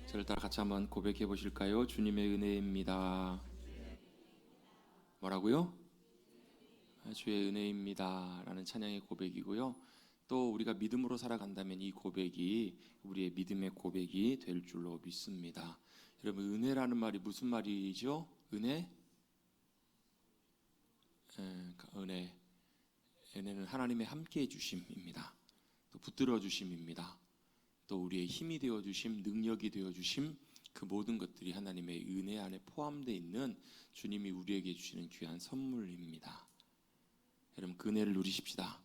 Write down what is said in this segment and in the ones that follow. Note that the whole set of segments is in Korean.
저를 따라 같이 한번 고백해 보실까요? 주님의 은혜입니다. 뭐라고요? 주의 은혜입니다 라는 찬양의 고백이고요. 또 우리가 믿음으로 살아간다면 이 고백이 우리의 믿음의 고백이 될 줄로 믿습니다. 여러분, 은혜라는 말이 무슨 말이죠? 은혜는 하나님의 함께해 주심입니다. 또 붙들어 주심입니다. 또 우리의 힘이 되어 주심, 능력이 되어 주심, 그 모든 것들이 하나님의 은혜 안에 포함되어 있는 주님이 우리에게 주시는 귀한 선물입니다. 여러분, 그 은혜를 누리십시다.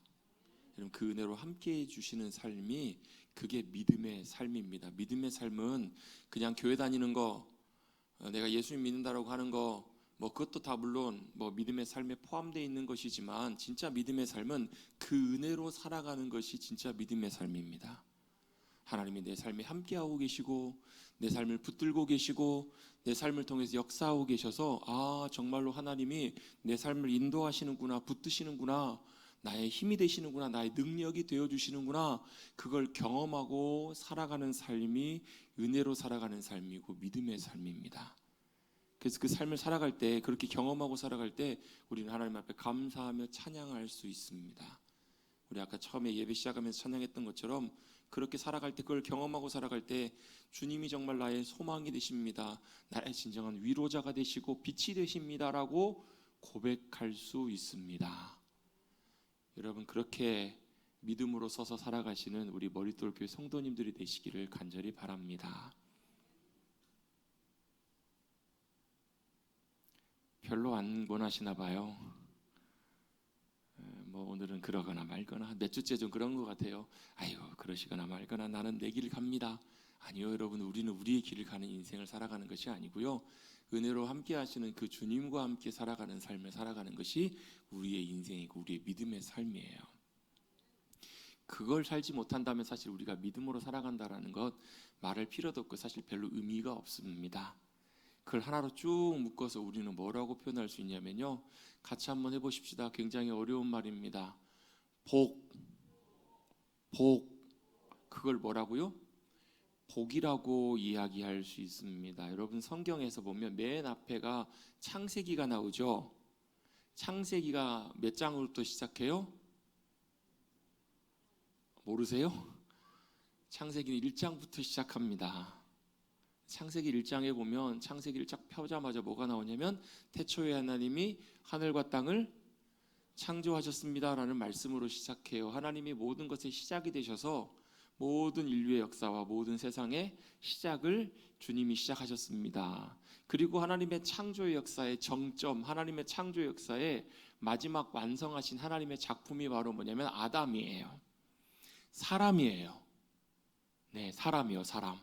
여러분, 그 은혜로 함께해 주시는 삶이 그게 믿음의 삶입니다. 믿음의 삶은 그냥 교회 다니는 거, 내가 예수님 믿는다라고 하는 거, 그것도 다 물론 믿음의 삶에 포함되어 있는 것이지만, 진짜 믿음의 삶은 그 은혜로 살아가는 것이 진짜 믿음의 삶입니다. 하나님이 내 삶에 함께하고 계시고, 내 삶을 붙들고 계시고, 내 삶을 통해서 역사하고 계셔서 정말로 하나님이 내 삶을 인도하시는구나, 붙드시는구나, 나의 힘이 되시는구나, 나의 능력이 되어주시는구나, 그걸 경험하고 살아가는 삶이 은혜로 살아가는 삶이고 믿음의 삶입니다. 그래서 그 삶을 살아갈 때, 그렇게 경험하고 살아갈 때 우리는 하나님 앞에 감사하며 찬양할 수 있습니다. 우리 아까 처음에 예배 시작하면서 찬양했던 것처럼 그렇게 살아갈 때, 그걸 경험하고 살아갈 때 주님이 정말 나의 소망이 되십니다, 나의 진정한 위로자가 되시고 빛이 되십니다라고 고백할 수 있습니다. 여러분, 그렇게 믿음으로 서서 살아가시는 우리 머릿돌 교회 성도님들이 되시기를 간절히 바랍니다. 별로 안 원하시나 봐요. 오늘은 그러거나 말거나, 몇 주째 좀 그런 것 같아요. 아이고, 그러시거나 말거나 나는 내 길을 갑니다. 아니요, 여러분, 우리는 우리의 길을 가는 인생을 살아가는 것이 아니고요, 은혜로 함께 하시는 그 주님과 함께 살아가는 삶을 살아가는 것이 우리의 인생이고 우리의 믿음의 삶이에요. 그걸 살지 못한다면 사실 우리가 믿음으로 살아간다라는 것 말할 필요도 없고 사실 별로 의미가 없습니다. 그걸 하나로 쭉 묶어서 우리는 뭐라고 표현할 수 있냐면요, 같이 한번 해보십시다. 굉장히 어려운 말입니다. 복. 그걸 뭐라고요? 복이라고 이야기할 수 있습니다. 여러분, 성경에서 보면 맨 앞에가 창세기가 나오죠. 창세기가 몇 장으로부터 시작해요? 모르세요? 창세기는 1장부터 시작합니다. 창세기 1장에 보면 창세기를 쫙 펴자마자 뭐가 나오냐면, 태초에 하나님이 하늘과 땅을 창조하셨습니다 라는 말씀으로 시작해요. 하나님이 모든 것의 시작이 되셔서 모든 인류의 역사와 모든 세상의 시작을 주님이 시작하셨습니다. 그리고 하나님의 창조의 역사의 정점, 하나님의 창조의 역사의 마지막 완성하신 하나님의 작품이 바로 뭐냐면 아담이에요. 사람이에요. 네, 사람이요, 사람.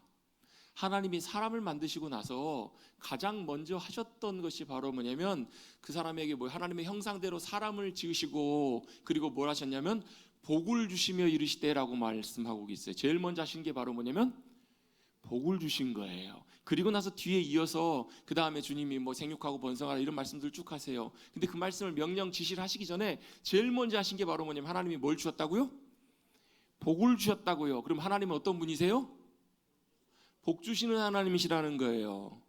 하나님이 사람을 만드시고 나서 가장 먼저 하셨던 것이 바로 뭐냐면, 그 사람에게 하나님의 형상대로 사람을 지으시고, 그리고 뭘 하셨냐면 복을 주시며 이르시되라고 말씀하고 있어요. 제일 먼저 하신 게 바로 뭐냐면 복을 주신 거예요. 그리고 나서 뒤에 이어서 그 다음에 주님이 생육하고 번성하라 이런 말씀들 쭉 하세요. 근데 그 말씀을 명령 지시를 하시기 전에 제일 먼저 하신 게 바로 뭐냐면, 하나님이 뭘 주셨다고요? 복을 주셨다고요. 그럼 하나님은 어떤 분이세요? 복 주시는 하나님이시라는 거예요.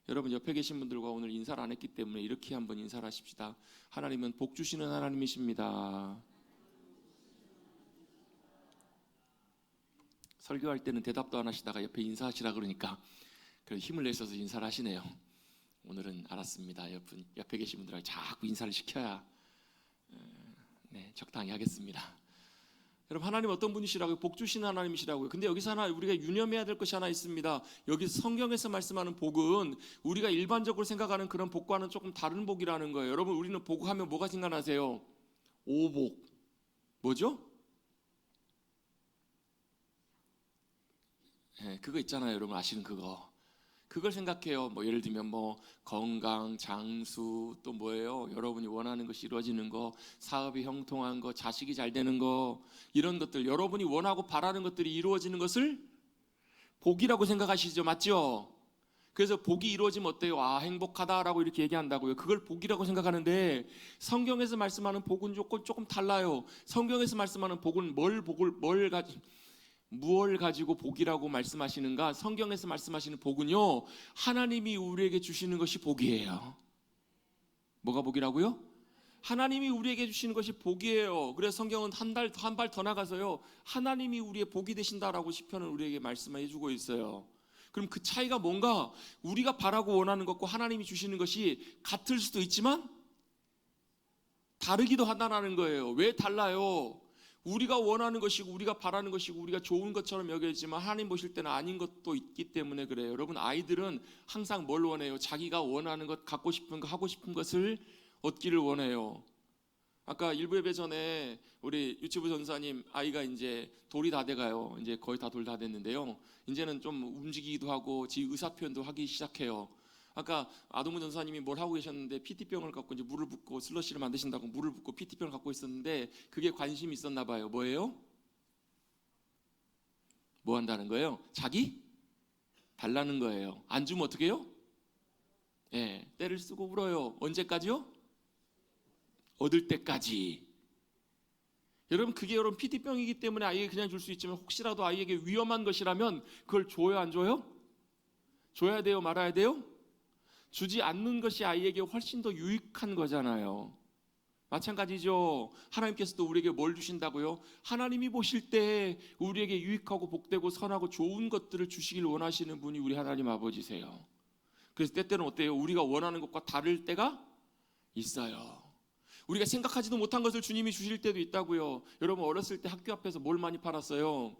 여러분, 옆에 계신 분들과 오늘 인사를 안 했기 때문에 이렇게 한번 인사를 하십시다. 하나님은 복 주시는 하나님이십니다. 설교할 때는 대답도 안 하시다가 옆에 인사하시라 그러니까 힘을 내셔서 인사를 하시네요. 오늘은 알았습니다. 옆에 계신 분들하고 자꾸 인사를 시켜야 적당히 하겠습니다. 여러분, 하나님 어떤 분이시라고요? 복 주시는 하나님이시라고요. 근데 여기서 우리가 유념해야 될 것이 하나 있습니다. 여기 성경에서 말씀하는 복은 우리가 일반적으로 생각하는 그런 복과는 조금 다른 복이라는 거예요. 여러분, 우리는 복하면 뭐가 생각나세요? 오복. 뭐죠? 그거 있잖아요. 여러분 아시는 그거. 그걸 생각해요. 예를 들면 건강, 장수, 또 뭐예요? 여러분이 원하는 것이 이루어지는 거, 사업이 형통한 거, 자식이 잘 되는 거, 이런 것들, 여러분이 원하고 바라는 것들이 이루어지는 것을 복이라고 생각하시죠? 맞죠? 그래서 복이 이루어지면 어때요? 행복하다라고 이렇게 얘기한다고요. 그걸 복이라고 생각하는데, 성경에서 말씀하는 복은 조금 달라요. 성경에서 말씀하는 복은 뭘 무엇을 가지고 복이라고 말씀하시는가? 성경에서 말씀하시는 복은요, 하나님이 우리에게 주시는 것이 복이에요. 뭐가 복이라고요? 하나님이 우리에게 주시는 것이 복이에요. 그래서 성경은 한 발 더 나가서요, 하나님이 우리의 복이 되신다라고 시편은 우리에게 말씀해 주고 있어요. 그럼 그 차이가 뭔가? 우리가 바라고 원하는 것과 하나님이 주시는 것이 같을 수도 있지만 다르기도 하다라는 거예요. 왜 달라요? 우리가 원하는 것이고 우리가 바라는 것이고 우리가 좋은 것처럼 여겨지만 하나님 보실 때는 아닌 것도 있기 때문에 그래요. 여러분, 아이들은 항상 뭘 원해요? 자기가 원하는 것, 갖고 싶은 거, 하고 싶은 것을 얻기를 원해요. 아까 일부 예배 전에 우리 유치부 전사님 아이가 이제 돌이 다 돼가요. 이제 거의 다 돌 다 됐는데요. 이제는 좀 움직이기도 하고 지 의사 표현도 하기 시작해요. 아까 아동문 전사님이 뭘 하고 계셨는데 PT병을 갖고 이제 물을 붓고 슬러시를 만드신다고 물을 붓고 PT병을 갖고 있었는데 그게 관심이 있었나 봐요. 뭐예요? 뭐 한다는 거예요? 자기 달라는 거예요. 안 주면 어떻게 해요? 예, 때를 쓰고 울어요. 언제까지요? 얻을 때까지. 여러분, 그게 여러분 PT병이기 때문에 아이에게 그냥 줄 수 있지만 혹시라도 아이에게 위험한 것이라면 그걸 줘요, 안 줘요? 줘야 돼요, 말아야 돼요? 주지 않는 것이 아이에게 훨씬 더 유익한 거잖아요. 마찬가지죠. 하나님께서도 우리에게 뭘 주신다고요? 하나님이 보실 때 우리에게 유익하고 복되고 선하고 좋은 것들을 주시길 원하시는 분이 우리 하나님 아버지세요. 그래서 때때는 어때요? 우리가 원하는 것과 다를 때가 있어요. 우리가 생각하지도 못한 것을 주님이 주실 때도 있다고요. 여러분, 어렸을 때 학교 앞에서 뭘 많이 팔았어요?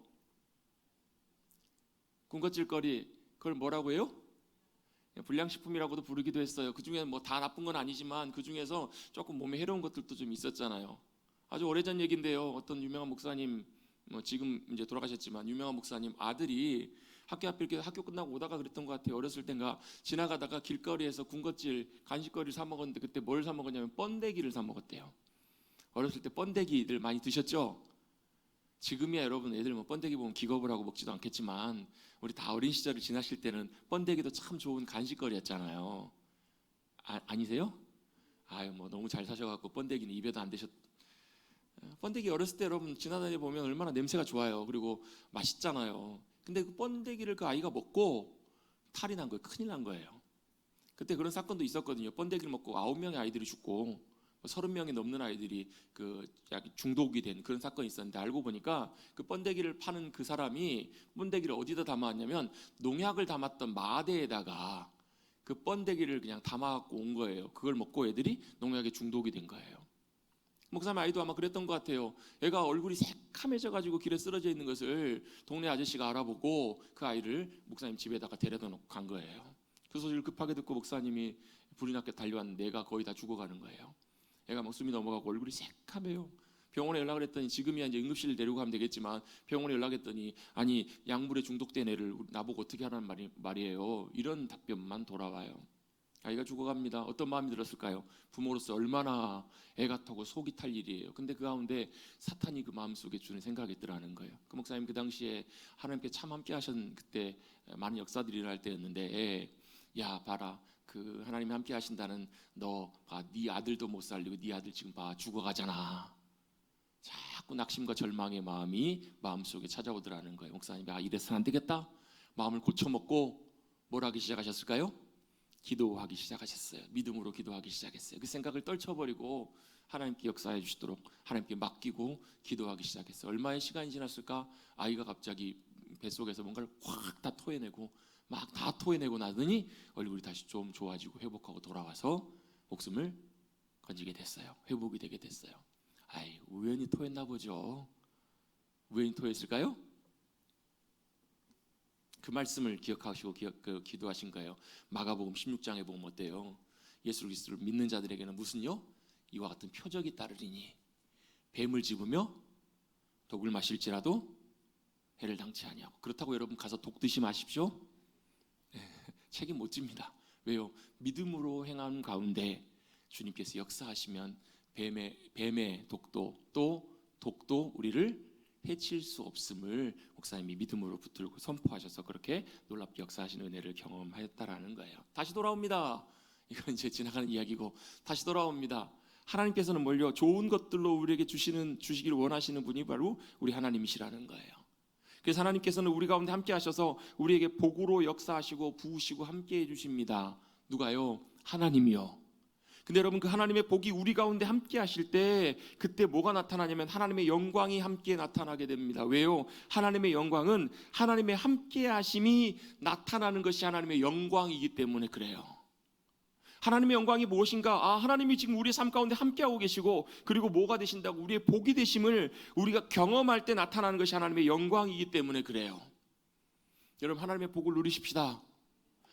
군것질거리. 그걸 뭐라고 해요? 불량식품이라고도 부르기도 했어요. 그 중에 뭐 다 나쁜 건 아니지만 그 중에서 조금 몸에 해로운 것들도 좀 있었잖아요. 아주 오래전 얘기인데요. 어떤 유명한 목사님, 뭐 지금 이제 돌아가셨지만 유명한 목사님 아들이 학교 앞에 이렇게 학교 끝나고 오다가 그랬던 것 같아요. 어렸을 땐가 지나가다가 길거리에서 군것질 간식거리를 사 먹었는데 그때 뭘 사 먹었냐면 번데기를 사 먹었대요. 어렸을 때 번데기들 많이 드셨죠? 지금이야 여러분 애들 뭐 번데기 보면 기겁을 하고 먹지도 않겠지만 우리 다 어린 시절을 지나실 때는 번데기도 참 좋은 간식거리였잖아요. 아니세요? 아유, 뭐 너무 잘 사셔갖고 번데기는 입에도 안 대셨. 번데기 어렸을 때 여러분 지나다니 보면 얼마나 냄새가 좋아요. 그리고 맛있잖아요. 근데 그 번데기를 그 아이가 먹고 탈이 난 거예요. 큰일 난 거예요. 그때 그런 사건도 있었거든요. 번데기를 먹고 9명의 아이들이 죽고 30명이 넘는 아이들이 그 중독이 된 그런 사건이 있었는데 알고 보니까 그 번데기를 파는 그 사람이 번데기를 어디다 담았냐면 농약을 담았던 마대에다가 그 번데기를 그냥 담아갖고 온 거예요. 그걸 먹고 애들이 농약에 중독이 된 거예요. 목사님 아이도 아마 그랬던 것 같아요. 애가 얼굴이 새카매져가지고 길에 쓰러져 있는 것을 동네 아저씨가 알아보고 그 아이를 목사님 집에다가 데려다 놓고 간 거예요. 그 소식을 급하게 듣고 목사님이 불이 났게 달려왔는데 애가 거의 다 죽어가는 거예요. 애가 막 숨이 넘어가고 얼굴이 새카매요. 병원에 연락을 했더니 지금이야 이제 응급실 데리고 가면 되겠지만 병원에 연락했더니 아니 약물에 중독된 애를 나보고 어떻게 하라는 말이에요. 이런 답변만 돌아와요. 아이가 죽어갑니다. 어떤 마음이 들었을까요? 부모로서 얼마나 애가 타고 속이 탈 일이에요. 근데 그 가운데 사탄이 그 마음속에 주는 생각이 있더라는 거예요. 그 목사님 그 당시에 하나님께 참 함께 하신 그때 많은 역사들이 일어날 때였는데 야 봐라 그 하나님이 함께 하신다는 너 봐, 네 아들도 못 살리고 네 아들 지금 봐 죽어가잖아. 자꾸 낙심과 절망의 마음이 마음속에 찾아오더라는 거예요. 목사님이 이래서는 안 되겠다. 마음을 고쳐먹고 뭘 하기 시작하셨을까요? 기도하기 시작하셨어요. 믿음으로 기도하기 시작했어요. 그 생각을 떨쳐버리고 하나님께 역사해 주시도록 하나님께 맡기고 기도하기 시작했어요. 얼마의 시간이 지났을까? 아이가 갑자기 뱃속에서 뭔가를 확 다 토해내고 막 다 토해내고 나더니 얼굴이 다시 좀 좋아지고 회복하고 돌아와서 목숨을 건지게 됐어요. 회복이 되게 됐어요. 아이, 우연히 토했나 보죠. 우연히 토했을까요? 그 말씀을 기억하시고 기도하신 거예요. 마가복음 16장에 보면 어때요? 예수 그리스도를 믿는 자들에게는 무슨요? 이와 같은 표적이 따르리니 뱀을 집으며 독을 마실지라도 해를 당치 아니하고. 그렇다고 여러분 가서 독 드시 마십시오. 책임 못 집니다. 왜요? 믿음으로 행한 가운데 주님께서 역사하시면 뱀의 독도 또 독도 우리를 해칠 수 없음을 목사님이 믿음으로 붙들고 선포하셔서 그렇게 놀랍게 역사하신 은혜를 경험하였다라는 거예요. 다시 돌아옵니다. 이건 이제 지나가는 이야기고 다시 돌아옵니다. 하나님께서는 뭘요? 좋은 것들로 우리에게 주시길 원하시는 분이 바로 우리 하나님이시라는 거예요. 그래서 하나님께서는 우리 가운데 함께 하셔서 우리에게 복으로 역사하시고 부으시고 함께 해주십니다. 누가요? 하나님이요. 근데 여러분, 그 하나님의 복이 우리 가운데 함께 하실 때 그때 뭐가 나타나냐면 하나님의 영광이 함께 나타나게 됩니다. 왜요? 하나님의 영광은 하나님의 함께 하심이 나타나는 것이 하나님의 영광이기 때문에 그래요. 하나님의 영광이 무엇인가? 하나님이 지금 우리의 삶 가운데 함께하고 계시고, 그리고 뭐가 되신다고? 우리의 복이 되심을 우리가 경험할 때 나타나는 것이 하나님의 영광이기 때문에 그래요. 여러분, 하나님의 복을 누리십시다.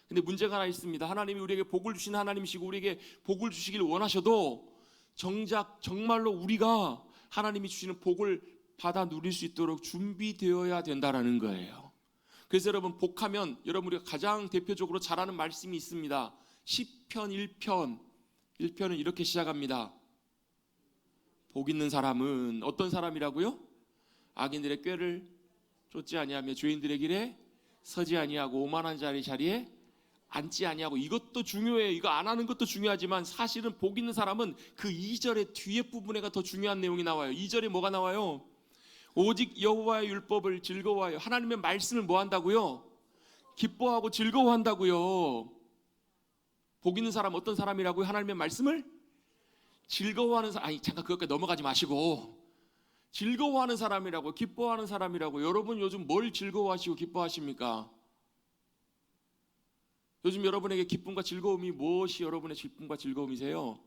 근데 문제가 하나 있습니다. 하나님이 우리에게 복을 주시는 하나님이시고 우리에게 복을 주시길 원하셔도 정작 정말로 우리가 하나님이 주시는 복을 받아 누릴 수 있도록 준비되어야 된다라는 거예요. 그래서 여러분, 복하면 여러분 우리가 가장 대표적으로 잘 아는 말씀이 있습니다. 시편 1편은 이렇게 시작합니다. 복 있는 사람은 어떤 사람이라고요? 악인들의 꾀를 쫓지 아니하며 죄인들의 길에 서지 아니하고 오만한 자리에 앉지 아니하고. 이것도 중요해요. 이거 안 하는 것도 중요하지만 사실은 복 있는 사람은 그 2절의 뒤에 부분에가 더 중요한 내용이 나와요. 2절에 뭐가 나와요? 오직 여호와의 율법을 즐거워하여. 하나님의 말씀을 뭐 한다고요? 기뻐하고 즐거워한다고요. 복 있는 사람 어떤 사람이라고요? 하나님의 말씀을 즐거워하는 사람. 아니 잠깐 그것까지 넘어가지 마시고, 즐거워하는 사람이라고, 기뻐하는 사람이라고. 여러분 요즘 뭘 즐거워하시고 기뻐하십니까? 요즘 여러분에게 기쁨과 즐거움이 무엇이 여러분의 기쁨과 즐거움이세요?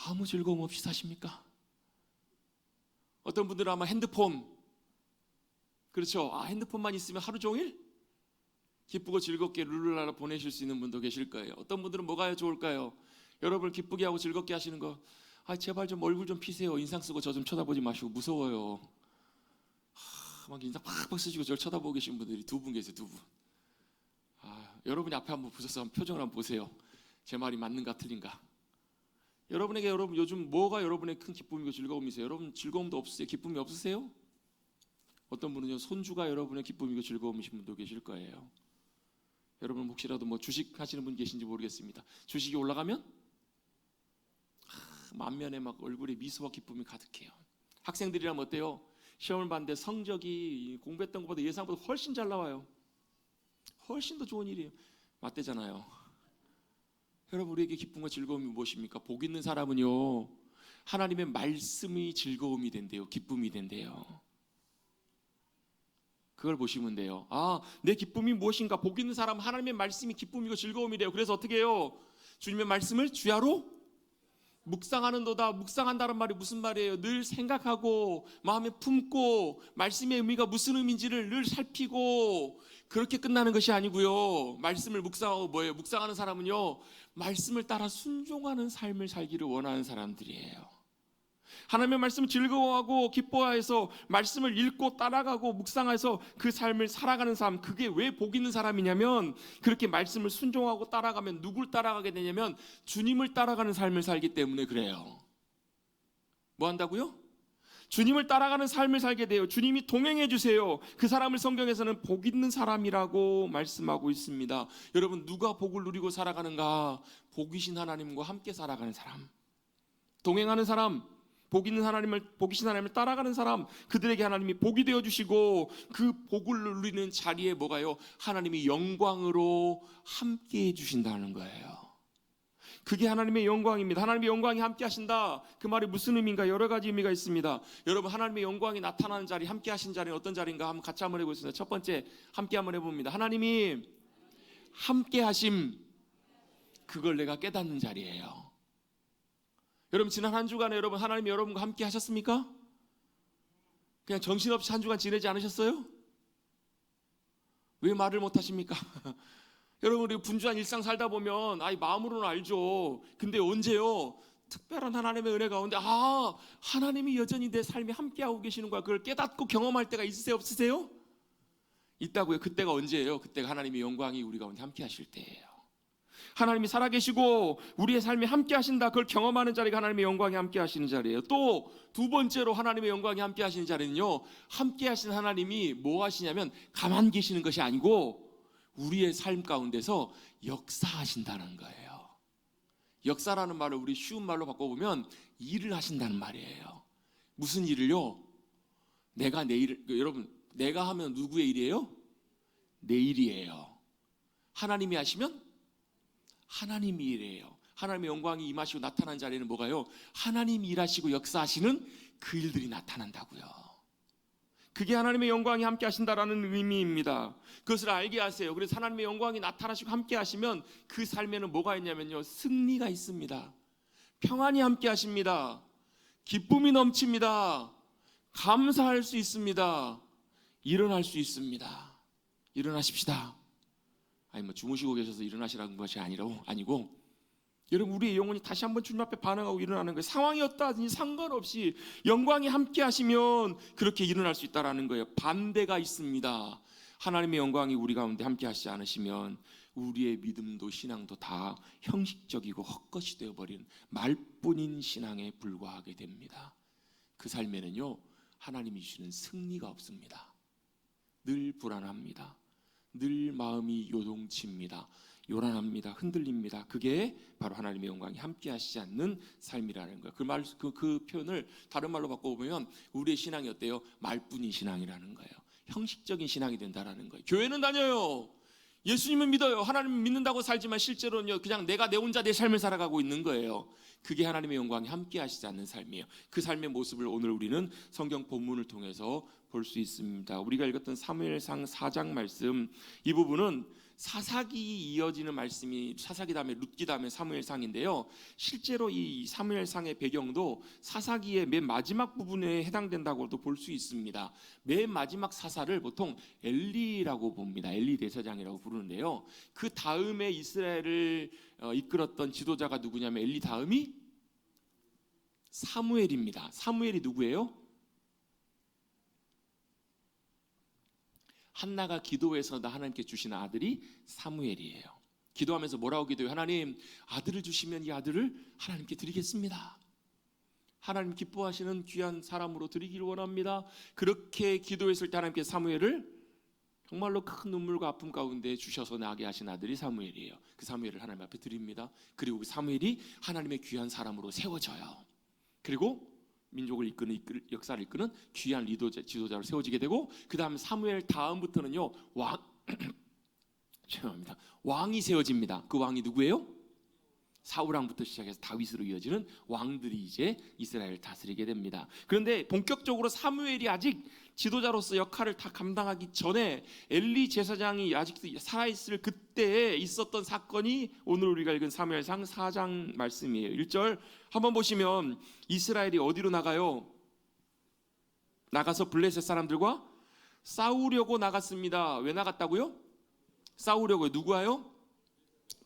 아무 즐거움 없이 사십니까? 어떤 분들은 아마 핸드폰, 그렇죠? 핸드폰만 있으면 하루 종일 기쁘고 즐겁게 룰루랄라 보내실 수 있는 분도 계실 거예요. 어떤 분들은 뭐가 좋을까요? 여러분을 기쁘게 하고 즐겁게 하시는 거. 제발 좀 얼굴 좀 피세요. 인상 쓰고 저 좀 쳐다보지 마시고. 무서워요. 막 인상 팍팍 쓰시고 저를 쳐다보고 계신 분들이 두 분 계세요. 두 분. 여러분이 앞에 한번 보셔서 표정을 한번 보세요. 제 말이 맞는가 틀린가. 여러분 요즘 뭐가 여러분의 큰 기쁨이고 즐거움이세요? 여러분 즐거움도 없으세요? 기쁨이 없으세요? 어떤 분은요, 손주가 여러분의 기쁨이고 즐거움이신 분도 계실 거예요. 여러분 혹시라도 뭐 주식 하시는 분 계신지 모르겠습니다. 주식이 올라가면 만면에 막 얼굴에 미소와 기쁨이 가득해요. 학생들이라면 어때요? 시험을 봤는데 성적이 공부했던 것보다 예상보다 훨씬 잘 나와요. 훨씬 더 좋은 일이에요. 맞대잖아요. 여러분, 우리에게 기쁨과 즐거움이 무엇입니까? 복 있는 사람은요, 하나님의 말씀이 즐거움이 된대요. 기쁨이 된대요. 그걸 보시면 돼요. 내 기쁨이 무엇인가? 복 있는 사람은 하나님의 말씀이 기쁨이고 즐거움이 돼요. 그래서 어떻게 해요? 주님의 말씀을 주야로 묵상하는도다. 묵상한다는 말이 무슨 말이에요? 늘 생각하고 마음에 품고 말씀의 의미가 무슨 의미인지를 늘 살피고, 그렇게 끝나는 것이 아니고요. 말씀을 묵상하고 뭐예요? 묵상하는 사람은요, 말씀을 따라 순종하는 삶을 살기를 원하는 사람들이에요. 하나님의 말씀을 즐거워하고 기뻐해서 말씀을 읽고 따라가고 묵상해서 그 삶을 살아가는 사람, 그게 왜 복 있는 사람이냐면, 그렇게 말씀을 순종하고 따라가면 누굴 따라가게 되냐면 주님을 따라가는 삶을 살기 때문에 그래요. 뭐 한다고요? 주님을 따라가는 삶을 살게 돼요. 주님이 동행해 주세요. 그 사람을 성경에서는 복 있는 사람이라고 말씀하고 있습니다. 여러분, 누가 복을 누리고 살아가는가? 복이신 하나님과 함께 살아가는 사람, 동행하는 사람, 복이신 하나님을 따라가는 사람, 그들에게 하나님이 복이 되어 주시고 그 복을 누리는 자리에 뭐가요? 하나님이 영광으로 함께 해 주신다는 거예요. 그게 하나님의 영광입니다. 하나님의 영광이 함께 하신다. 그 말이 무슨 의미인가? 여러 가지 의미가 있습니다. 여러분, 하나님의 영광이 나타나는 자리, 함께 하신 자리는 어떤 자리인가? 한번 같이 한번 해보겠습니다. 첫 번째, 함께 한번 해봅니다. 하나님이 함께 하심, 그걸 내가 깨닫는 자리예요. 여러분, 지난 한 주간에 여러분, 하나님이 여러분과 함께 하셨습니까? 그냥 정신없이 한 주간 지내지 않으셨어요? 왜 말을 못 하십니까? 여러분, 우리 분주한 일상 살다 보면 마음으로는 알죠. 근데 언제요? 특별한 하나님의 은혜 가운데 하나님이 여전히 내 삶에 함께하고 계시는 거야. 그걸 깨닫고 경험할 때가 있으세요? 없으세요? 있다고요. 그때가 언제예요? 그때가 하나님의 영광이 우리 가운데 함께 하실 때예요. 하나님이 살아계시고 우리의 삶에 함께 하신다. 그걸 경험하는 자리가 하나님의 영광이 함께 하시는 자리예요. 또 두 번째로 하나님의 영광이 함께 하시는 자리는요, 함께 하시는 하나님이 뭐 하시냐면 가만 계시는 것이 아니고 우리의 삶 가운데서 역사하신다는 거예요. 역사라는 말을 우리 쉬운 말로 바꿔보면 일을 하신다는 말이에요. 무슨 일을요? 내가 내일, 여러분, 내가 하면 누구의 일이에요? 내 일이에요. 하나님이 하시면 하나님이 일이에요. 하나님의 영광이 임하시고 나타난 자리에는 뭐가요? 하나님이 일하시고 역사하시는 그 일들이 나타난다고요. 그게 하나님의 영광이 함께 하신다라는 의미입니다. 그것을 알게 하세요. 그래서 하나님의 영광이 나타나시고 함께 하시면 그 삶에는 뭐가 있냐면요, 승리가 있습니다. 평안이 함께 하십니다. 기쁨이 넘칩니다. 감사할 수 있습니다. 일어날 수 있습니다. 일어나십시다. 아니 뭐 주무시고 계셔서 일어나시라는 것이 아니고 여러분, 우리의 영혼이 다시 한번 주님 앞에 반응하고 일어나는 거예요. 상황이 어떠하든지 상관없이 영광이 함께 하시면 그렇게 일어날 수 있다라는 거예요. 반대가 있습니다. 하나님의 영광이 우리 가운데 함께 하시지 않으시면 우리의 믿음도 신앙도 다 형식적이고 헛것이 되어버린 말뿐인 신앙에 불과하게 됩니다. 그 삶에는요, 하나님이 주시는 승리가 없습니다. 늘 불안합니다. 늘 마음이 요동칩니다. 요란합니다. 흔들립니다. 그게 바로 하나님의 영광이 함께 하시지 않는 삶이라는 거예요. 그 표현을 다른 말로 바꿔보면 우리의 신앙이 어때요? 말뿐인 신앙이라는 거예요. 형식적인 신앙이 된다라는 거예요. 교회는 다녀요. 예수님은 믿어요. 하나님은 믿는다고 살지만 실제로는요, 그냥 내가 내 혼자 내 삶을 살아가고 있는 거예요. 그게 하나님의 영광이 함께 하시지 않는 삶이에요. 그 삶의 모습을 오늘 우리는 성경 본문을 통해서 볼 수 있습니다. 우리가 읽었던 사무엘상 4장 말씀, 이 부분은 사사기 이어지는 말씀이 사사기 다음에 룻기 다음에 사무엘상인데요, 실제로 이 사무엘상의 배경도 사사기의 맨 마지막 부분에 해당된다고도 볼 수 있습니다. 맨 마지막 사사를 보통 엘리라고 봅니다. 엘리 대제사장이라고 부르는데요, 그 다음에 이스라엘을 이끌었던 지도자가 누구냐면 엘리 다음이 사무엘입니다. 사무엘이 누구예요? 한나가 기도해서 하나님께 주신 아들이 사무엘이에요. 기도하면서 뭐라고 기도해요? 하나님, 아들을 주시면 이 아들을 하나님께 드리겠습니다. 하나님 기뻐하시는 귀한 사람으로 드리기를 원합니다. 그렇게 기도했을 때 하나님께 사무엘을 정말로 큰 눈물과 아픔 가운데 주셔서 나게 하신 아들이 사무엘이에요. 그 사무엘을 하나님 앞에 드립니다. 그리고 그 사무엘이 하나님의 귀한 사람으로 세워져요. 그리고 민족을 이끄는 역사를 이끄는 귀한 지도자로 세워지게 되고, 그 다음 사무엘 다음부터는요, 죄송합니다, 왕이 세워집니다. 그 왕이 누구예요? 사울왕부터 시작해서 다윗으로 이어지는 왕들이 이제 이스라엘을 다스리게 됩니다. 그런데 본격적으로 사무엘이 아직 지도자로서 역할을 다 감당하기 전에 엘리 제사장이 아직도 살아있을 그때에 있었던 사건이 오늘 우리가 읽은 사무엘상 4장 말씀이에요. 1절 한번 보시면 이스라엘이 어디로 나가요? 나가서 블레셋 사람들과 싸우려고 나갔습니다. 왜 나갔다고요? 싸우려고요. 누구와요?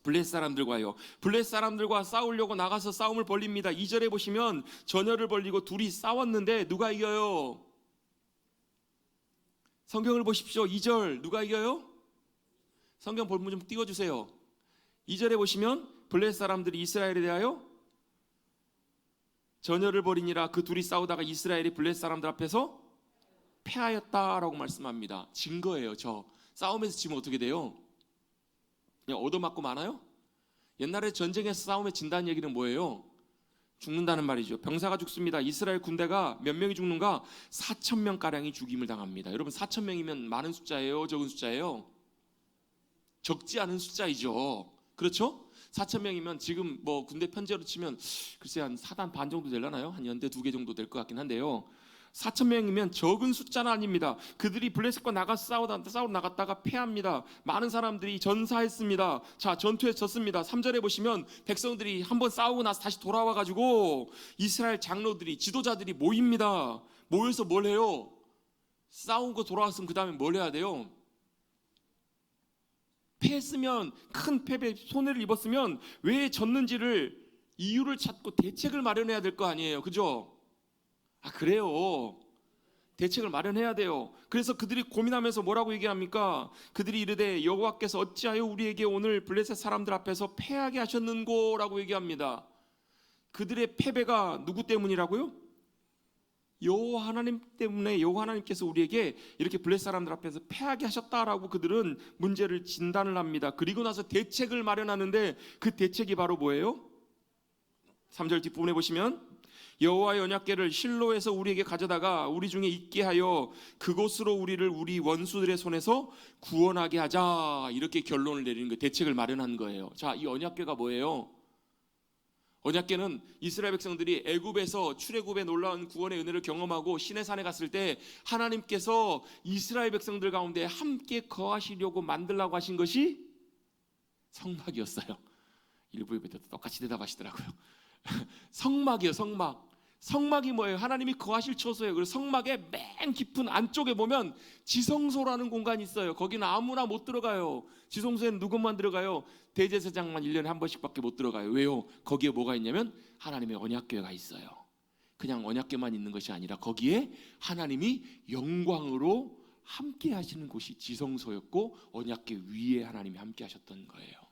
블레셋 사람들과요. 블레셋 사람들과 싸우려고 나가서 싸움을 벌립니다. 2절에 보시면 전열을 벌리고 둘이 싸웠는데 누가 이겨요? 성경을 보십시오. 2절 누가 이겨요? 성경 본문 좀 띄워주세요. 2절에 보시면 블레셋 사람들이 이스라엘에 대하여 전열을 벌이니라. 그 둘이 싸우다가 이스라엘이 블레셋 사람들 앞에서 패하였다라고 말씀합니다. 진 거예요. 저 싸움에서 지면 어떻게 돼요? 그냥 얻어맞고 마나요? 옛날에 전쟁에서 싸움에 진다는 얘기는 뭐예요? 죽는다는 말이죠. 병사가 죽습니다. 이스라엘 군대가 몇 명이 죽는가? 4,000명가량이 죽임을 당합니다. 여러분, 4,000명이면 많은 숫자예요? 적은 숫자예요? 적지 않은 숫자이죠. 그렇죠? 4,000명이면 지금 뭐 군대 편제로 치면 글쎄 한 사단 반 정도 되려나요? 한 연대 2개 정도 될 것 같긴 한데요, 4,000명이면 적은 숫자는 아닙니다. 그들이 블레셋과 싸우러 나갔다가 패합니다. 많은 사람들이 전사했습니다. 자, 전투에 졌습니다. 3절에 보시면 백성들이 한번 싸우고 나서 다시 돌아와가지고 이스라엘 장로들이, 지도자들이 모입니다. 모여서 뭘 해요? 싸우고 돌아왔으면 그 다음에 뭘 해야 돼요? 패했으면, 큰 패배, 손해를 입었으면 왜 졌는지를 이유를 찾고 대책을 마련해야 될 거 아니에요. 그죠? 그래요. 대책을 마련해야 돼요. 그래서 그들이 고민하면서 뭐라고 얘기합니까? 그들이 이르되 여호와께서 어찌하여 우리에게 오늘 블레셋 사람들 앞에서 패하게 하셨는고라고 얘기합니다. 그들의 패배가 누구 때문이라고요? 여호와 하나님 때문에, 여호와 하나님께서 우리에게 이렇게 블레셋 사람들 앞에서 패하게 하셨다라고 그들은 문제를 진단을 합니다. 그리고 나서 대책을 마련하는데 그 대책이 바로 뭐예요? 3절 뒷부분에 보시면 여호와의 언약궤를 실로에서 우리에게 가져다가 우리 중에 있게 하여 그곳으로 우리를 우리 원수들의 손에서 구원하게 하자. 이렇게 결론을 내리는 거예요. 대책을 마련한 거예요. 자, 이 언약궤가 뭐예요? 언약궤는 이스라엘 백성들이 애굽에서 출애굽의 놀라운 구원의 은혜를 경험하고 시내산에 갔을 때 하나님께서 이스라엘 백성들 가운데 함께 거하시려고 만들라고 하신 것이 성막이었어요. 일부 예배 때도 똑같이 대답하시더라고요. 성막이에요. 성막. 성막이 뭐예요? 하나님이 거하실 처소예요. 그래서 성막의 맨 깊은 안쪽에 보면 지성소라는 공간이 있어요. 거기는 아무나 못 들어가요. 지성소에는 누구만 들어가요? 대제사장만 1년에 한 번씩밖에 못 들어가요. 왜요? 거기에 뭐가 있냐면 하나님의 언약궤가 있어요. 그냥 언약궤만 있는 것이 아니라 거기에 하나님이 영광으로 함께 하시는 곳이 지성소였고 언약궤 위에 하나님이 함께 하셨던 거예요.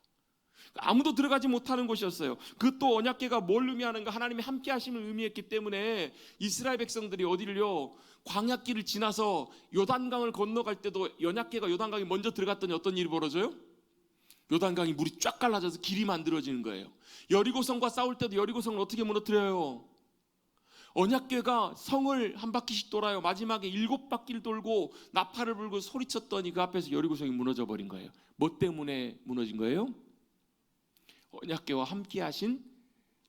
아무도 들어가지 못하는 곳이었어요. 그 또 언약궤가 뭘 의미하는가? 하나님이 함께 하심을 의미했기 때문에 이스라엘 백성들이 어디를요? 광야길을 지나서 요단강을 건너갈 때도 언약궤가 요단강에 먼저 들어갔더니 어떤 일이 벌어져요? 요단강이 물이 쫙 갈라져서 길이 만들어지는 거예요. 여리고성과 싸울 때도 여리고성을 어떻게 무너뜨려요? 언약궤가 성을 한 바퀴씩 돌아요. 마지막에 7바퀴를 돌고 나팔을 불고 소리쳤더니 그 앞에서 여리고성이 무너져 버린 거예요. 뭐 때문에 무너진 거예요? 언약궤와 함께 하신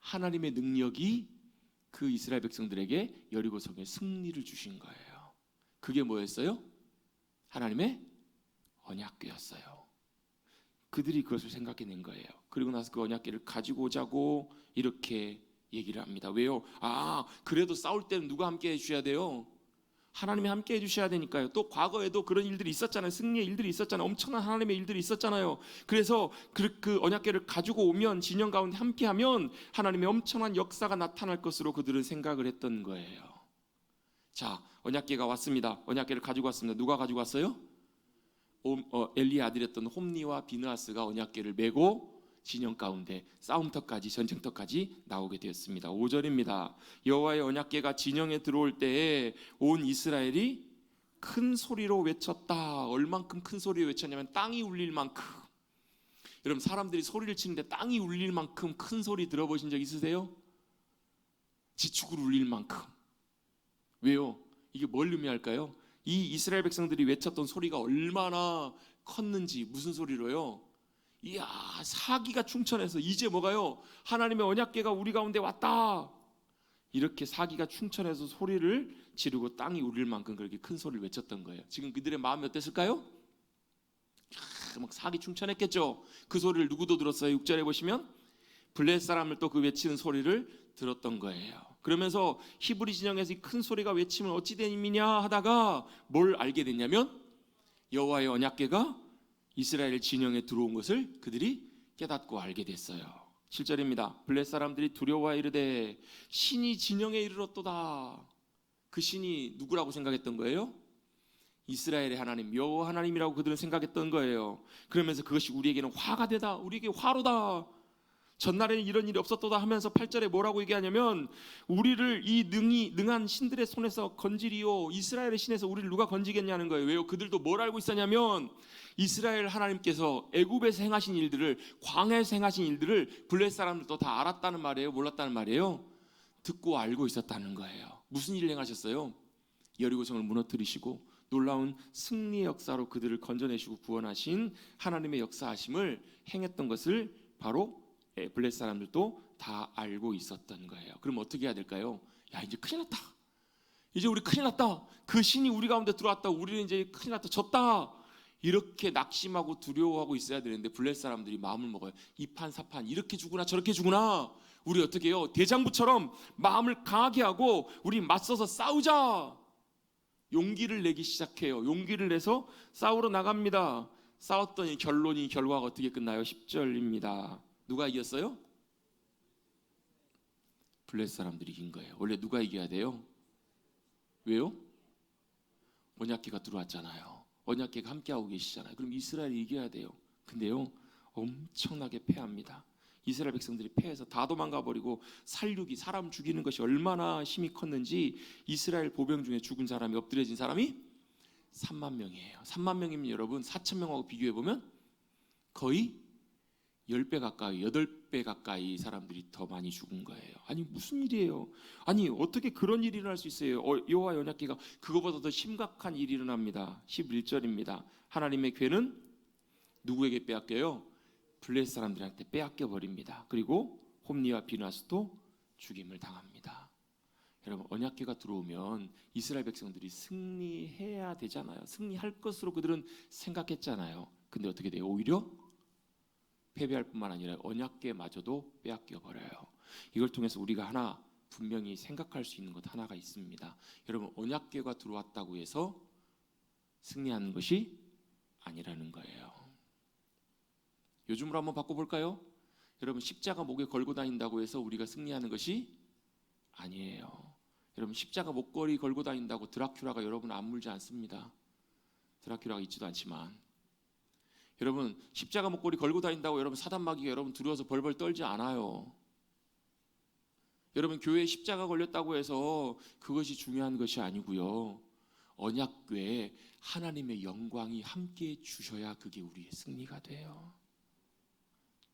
하나님의 능력이 그 이스라엘 백성들에게 여리고성에 승리를 주신 거예요. 그게 뭐였어요? 하나님의 언약궤였어요. 그들이 그것을 생각해낸 거예요. 그리고 나서 그 언약궤를 가지고 오자고 이렇게 얘기를 합니다. 왜요? 그래도 싸울 때는 누가 함께 해주셔야 돼요? 하나님이 함께 해주셔야 되니까요. 또 과거에도 그런 일들이 있었잖아요. 승리의 일들이 있었잖아요. 엄청난 하나님의 일들이 있었잖아요. 그래서 그 언약궤를 가지고 오면 진영 가운데 함께하면 하나님의 엄청난 역사가 나타날 것으로 그들은 생각을 했던 거예요. 자, 언약궤가 왔습니다. 언약궤를 가지고 왔습니다. 누가 가지고 왔어요? 엘리의 아들이었던 홈니와 비느하스가 언약궤를 메고 진영 가운데 싸움터까지 전쟁터까지 나오게 되었습니다. 5절입니다. 여호와의 언약궤가 진영에 들어올 때에 온 이스라엘이 큰 소리로 외쳤다. 얼만큼 큰 소리로 외쳤냐면 땅이 울릴 만큼. 여러분, 사람들이 소리를 치는데 땅이 울릴 만큼 큰 소리 들어보신 적 있으세요? 지축을 울릴 만큼. 왜요? 이게 뭘 의미할까요? 이 이스라엘 백성들이 외쳤던 소리가 얼마나 컸는지. 무슨 소리로요? 이야, 사기가 충천해서 이제 뭐가요? 하나님의 언약궤가 우리 가운데 왔다. 이렇게 사기가 충천해서 소리를 지르고 땅이 울릴 만큼 그렇게 큰 소리를 외쳤던 거예요. 지금 그들의 마음이 어땠을까요? 막 사기 충천했겠죠. 그 소리를 누구도 들었어요? 6절에 보시면 블레셋 사람을 또 그 외치는 소리를 들었던 거예요. 그러면서 히브리 진영에서 이 큰 소리가 외치면 어찌 된 의미냐 하다가 뭘 알게 됐냐면 여호와의 언약궤가 이스라엘 진영에 들어온 것을 그들이 깨닫고 알게 됐어요. 7절입니다. 블레셋 사람들이 두려워하여 이르되 신이 진영에 이르렀도다. 그 신이 누구라고 생각했던 거예요? 이스라엘의 하나님, 여호와 하나님이라고 그들은 생각했던 거예요. 그러면서 그것이 우리에게는 화가 되다. 우리에게 화로다. 전날에는 이런 일이 없었도다 하면서 8절에 뭐라고 얘기하냐면 우리를 이 능한 신들의 손에서 건지리요. 이스라엘의 신에서 우리를 누가 건지겠냐는 거예요. 왜요? 그들도 뭘 알고 있었냐면 이스라엘 하나님께서 애굽에서 행하신 일들을, 광야에서 행하신 일들을 블레셋 사람들도 다 알았다는 말이에요? 몰랐다는 말이에요? 듣고 알고 있었다는 거예요. 무슨 일을 행하셨어요? 여리고성을 무너뜨리시고 놀라운 승리의 역사로 그들을 건져내시고 구원하신 하나님의 역사하심을 행했던 것을 바로 블레셋 사람들도 다 알고 있었던 거예요. 그럼 어떻게 해야 될까요? 야, 이제 큰일 났다. 이제 우리 큰일 났다. 그 신이 우리 가운데 들어왔다. 우리는 이제 큰일 났다. 졌다. 이렇게 낙심하고 두려워하고 있어야 되는데 블레셋 사람들이 마음을 먹어요. 이판사판 이렇게 주구나 저렇게 주구나. 우리 어떻게 해요? 대장부처럼 마음을 강하게 하고 우리 맞서서 싸우자. 용기를 내기 시작해요. 용기를 내서 싸우러 나갑니다. 싸웠더니 결과가 어떻게 끝나요? 10절입니다. 누가 이겼어요? 블레셋 사람들이 이긴 거예요. 원래 누가 이겨야 돼요? 왜요? 언약궤가 들어왔잖아요. 언약궤가 함께하고 계시잖아요. 그럼 이스라엘이 이겨야 돼요. 근데요, 엄청나게 패합니다. 이스라엘 백성들이 패해서 다 도망가 버리고 살육이, 사람 죽이는 것이 얼마나 힘이 컸는지 이스라엘 보병 중에 죽은 사람이, 엎드려진 사람이 3만 명이에요. 3만 명이면 여러분 4천 명하고 비교해 보면 거의 10배 가까이, 8배 가까이 사람들이 더 많이 죽은 거예요. 아니 무슨 일이에요? 아니 어떻게 그런 일이 일어날 수 있어요? 여호와 언약궤가 그거보다 더 심각한 일이 일어납니다. 11절입니다. 하나님의 궤는 누구에게 빼앗겨요? 블레셋 사람들한테 빼앗겨 버립니다. 그리고 홈리와 비나스도 죽임을 당합니다. 여러분 언약궤가 들어오면 이스라엘 백성들이 승리해야 되잖아요. 승리할 것으로 그들은 생각했잖아요. 근데 어떻게 돼요? 오히려 패배할 뿐만 아니라 언약궤마저도 빼앗겨 버려요. 이걸 통해서 우리가 하나 분명히 생각할 수 있는 것 하나가 있습니다. 여러분 언약궤가 들어왔다고 해서 승리하는 것이 아니라는 거예요. 요즘으로 한번 바꿔볼까요? 여러분 십자가 목에 걸고 다닌다고 해서 우리가 승리하는 것이 아니에요. 여러분 십자가 목걸이 걸고 다닌다고 드라큘라가 여러분을 안 물지 않습니다. 드라큘라가 있지도 않지만 여러분 십자가 목걸이 걸고 다닌다고 여러분 사단마귀가 여러분 두려워서 벌벌 떨지 않아요. 여러분 교회에 십자가 걸렸다고 해서 그것이 중요한 것이 아니고요. 언약궤에 하나님의 영광이 함께 주셔야 그게 우리의 승리가 돼요.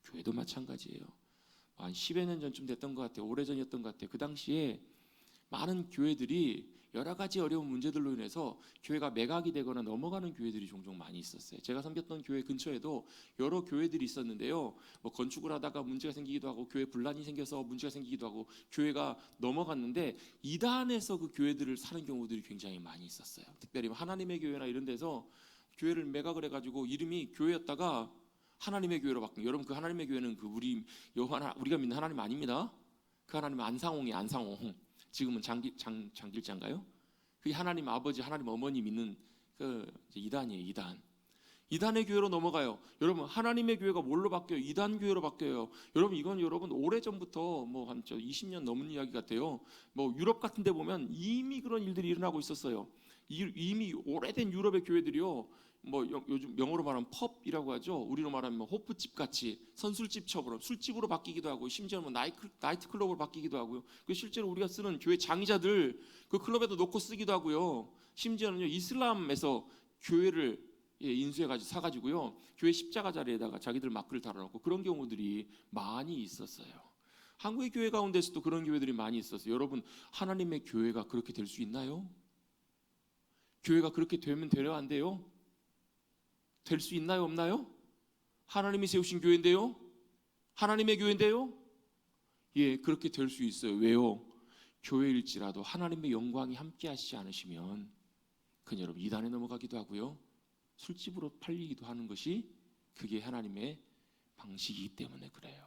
교회도 마찬가지예요. 한 10여 년 전쯤 됐던 것 같아요. 오래전이었던 것 같아요. 그 당시에 많은 교회들이 여러 가지 어려운 문제들로 인해서 교회가 매각이 되거나 넘어가는 교회들이 종종 많이 있었어요. 제가 섬겼던 교회 근처에도 여러 교회들이 있었는데요. 뭐 건축을 하다가 문제가 생기기도 하고 교회 분란이 생겨서 문제가 생기기도 하고 교회가 넘어갔는데 이단에서 그 교회들을 사는 경우들이 굉장히 많이 있었어요. 특별히 하나님의 교회나 이런 데서 교회를 매각을 해가지고 이름이 교회였다가 하나님의 교회로 바꾼. 여러분 그 하나님의 교회는 그 우리가 믿는 하나님 아닙니다. 그 하나님은 안상홍. 지금은 장길자인가요? 그게 하나님 아버지, 하나님 어머니 믿는 그 이단이에요. 이단의 교회로 넘어가요. 여러분 하나님의 교회가 뭘로 바뀌어요? 이단 교회로 바뀌어요. 여러분 이건 여러분 오래전부터 뭐 한 20년 넘은 이야기 같아요. 뭐 유럽 같은 데 보면 이미 그런 일들이 일어나고 있었어요. 이미 오래된 유럽의 교회들이요. 뭐 요즘 영어로 말하면 펍이라고 하죠. 우리로 말하면 호프집 같이 선술집처럼 술집으로 바뀌기도 하고 심지어 뭐 나이트 클럽으로 바뀌기도 하고요. 그 실제로 우리가 쓰는 교회 장의자들 그 클럽에도 놓고 쓰기도 하고요. 심지어는요 이슬람에서 교회를 인수해가지고 사가지고요 교회 십자가 자리에다가 자기들 마크를 달아놓고 그런 경우들이 많이 있었어요. 한국의 교회 가운데서도 그런 교회들이 많이 있었어요. 여러분 하나님의 교회가 그렇게 될 수 있나요? 교회가 그렇게 되면 되려 안 돼요? 될 수 있나요? 없나요? 하나님이 세우신 교회인데요. 하나님의 교회인데요. 예, 그렇게 될 수 있어요. 왜요? 교회일지라도 하나님의 영광이 함께 하시지 않으시면 그건 여러분 이단에 넘어가기도 하고요. 술집으로 팔리기도 하는 것이 그게 하나님의 방식이기 때문에 그래요.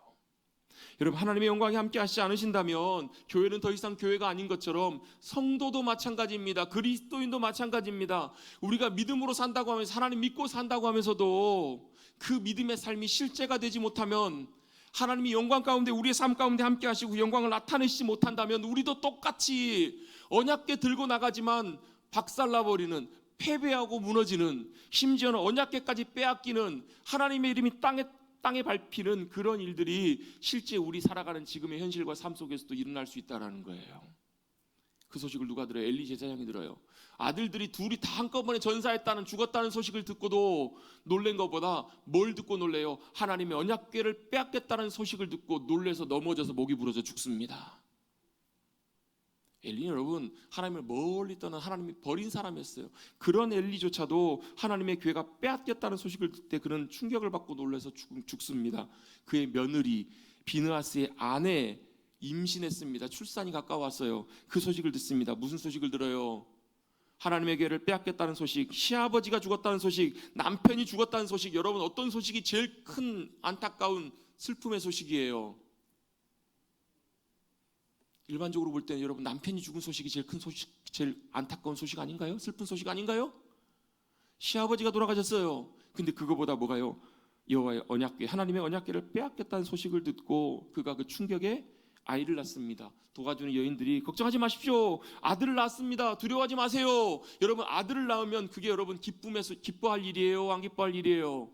여러분 하나님의 영광이 함께 하시지 않으신다면 교회는 더 이상 교회가 아닌 것처럼 성도도 마찬가지입니다. 그리스도인도 마찬가지입니다. 우리가 믿음으로 산다고 하면서 하나님 믿고 산다고 하면서도 그 믿음의 삶이 실제가 되지 못하면 하나님이 영광 가운데 우리의 삶 가운데 함께 하시고 영광을 나타내시지 못한다면 우리도 똑같이 언약궤 들고 나가지만 박살나버리는 패배하고 무너지는 심지어는 언약궤까지 빼앗기는 하나님의 이름이 땅에 밟히는 그런 일들이 실제 우리 살아가는 지금의 현실과 삶 속에서도 일어날 수 있다는 거예요. 그 소식을 누가 들어요? 엘리 제사장이 들어요. 아들들이 둘이 다 한꺼번에 전사했다는 죽었다는 소식을 듣고도 놀란 것보다 뭘 듣고 놀래요? 하나님의 언약궤를 빼앗겼다는 소식을 듣고 놀래서 넘어져서 목이 부러져 죽습니다. 엘리는 여러분 하나님을 멀리 떠난 하나님이 버린 사람이었어요. 그런 엘리조차도 하나님의 궤가 빼앗겼다는 소식을 듣때 그는 충격을 받고 놀라서 죽습니다. 그의 며느리 비느하스의 아내 임신했습니다. 출산이 가까웠어요. 그 소식을 듣습니다. 무슨 소식을 들어요? 하나님의 궤를 빼앗겼다는 소식, 시아버지가 죽었다는 소식, 남편이 죽었다는 소식. 여러분 어떤 소식이 제일 큰 안타까운 슬픔의 소식이에요? 일반적으로 볼 때는 여러분 남편이 죽은 소식이 제일 큰 소식, 제일 안타까운 소식 아닌가요? 슬픈 소식 아닌가요? 시아버지가 돌아가셨어요. 근데 그거보다 뭐가요? 여호와의 언약궤, 하나님의 언약궤를 빼앗겼다는 소식을 듣고 그가 그 충격에 아이를 낳습니다. 도와주는 여인들이 걱정하지 마십시오. 아들을 낳았습니다. 두려워하지 마세요. 여러분 아들을 낳으면 그게 여러분 기뻐할 일이에요? 안 기뻐할 일이에요?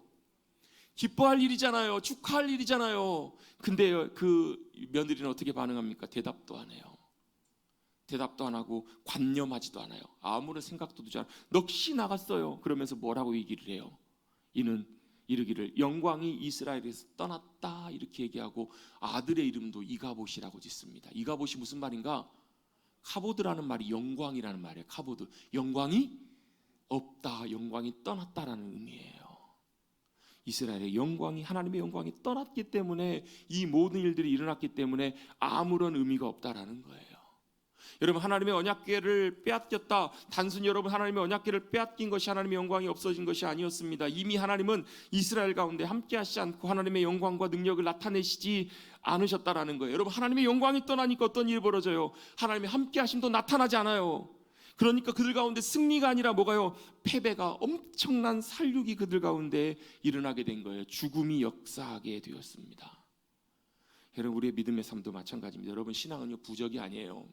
기뻐할 일이잖아요. 축하할 일이잖아요. 근데 그 며느리는 어떻게 반응합니까? 대답도 안 해요. 대답도 안 하고 관념하지도 않아요. 아무런 생각도 두지 않아요. 넋이 나갔어요. 그러면서 뭐라고 얘기를 해요? 이는 이르기를 영광이 이스라엘에서 떠났다 이렇게 얘기하고 아들의 이름도 이가봇이라고 짓습니다. 이가봇이 무슨 말인가? 카보드라는 말이 영광이라는 말이에요. 카보드, 영광이 없다, 영광이 떠났다라는 의미예요. 이스라엘의 영광이, 하나님의 영광이 떠났기 때문에 이 모든 일들이 일어났기 때문에 아무런 의미가 없다라는 거예요. 여러분, 하나님의 언약궤를 빼앗겼다, 단순히 여러분 하나님의 언약궤를 빼앗긴 것이 하나님의 영광이 없어진 것이 아니었습니다. 이미 하나님은 이스라엘 가운데 함께 하시지 않고 하나님의 영광과 능력을 나타내시지 않으셨다라는 거예요. 여러분, 하나님의 영광이 떠나니까 어떤 일이 벌어져요? 하나님의 함께 하심도 나타나지 않아요. 그러니까 그들 가운데 승리가 아니라 뭐가요? 패배가, 엄청난 살육이 그들 가운데 일어나게 된 거예요. 죽음이 역사하게 되었습니다. 여러분, 우리의 믿음의 삶도 마찬가지입니다. 여러분, 신앙은요, 부적이 아니에요.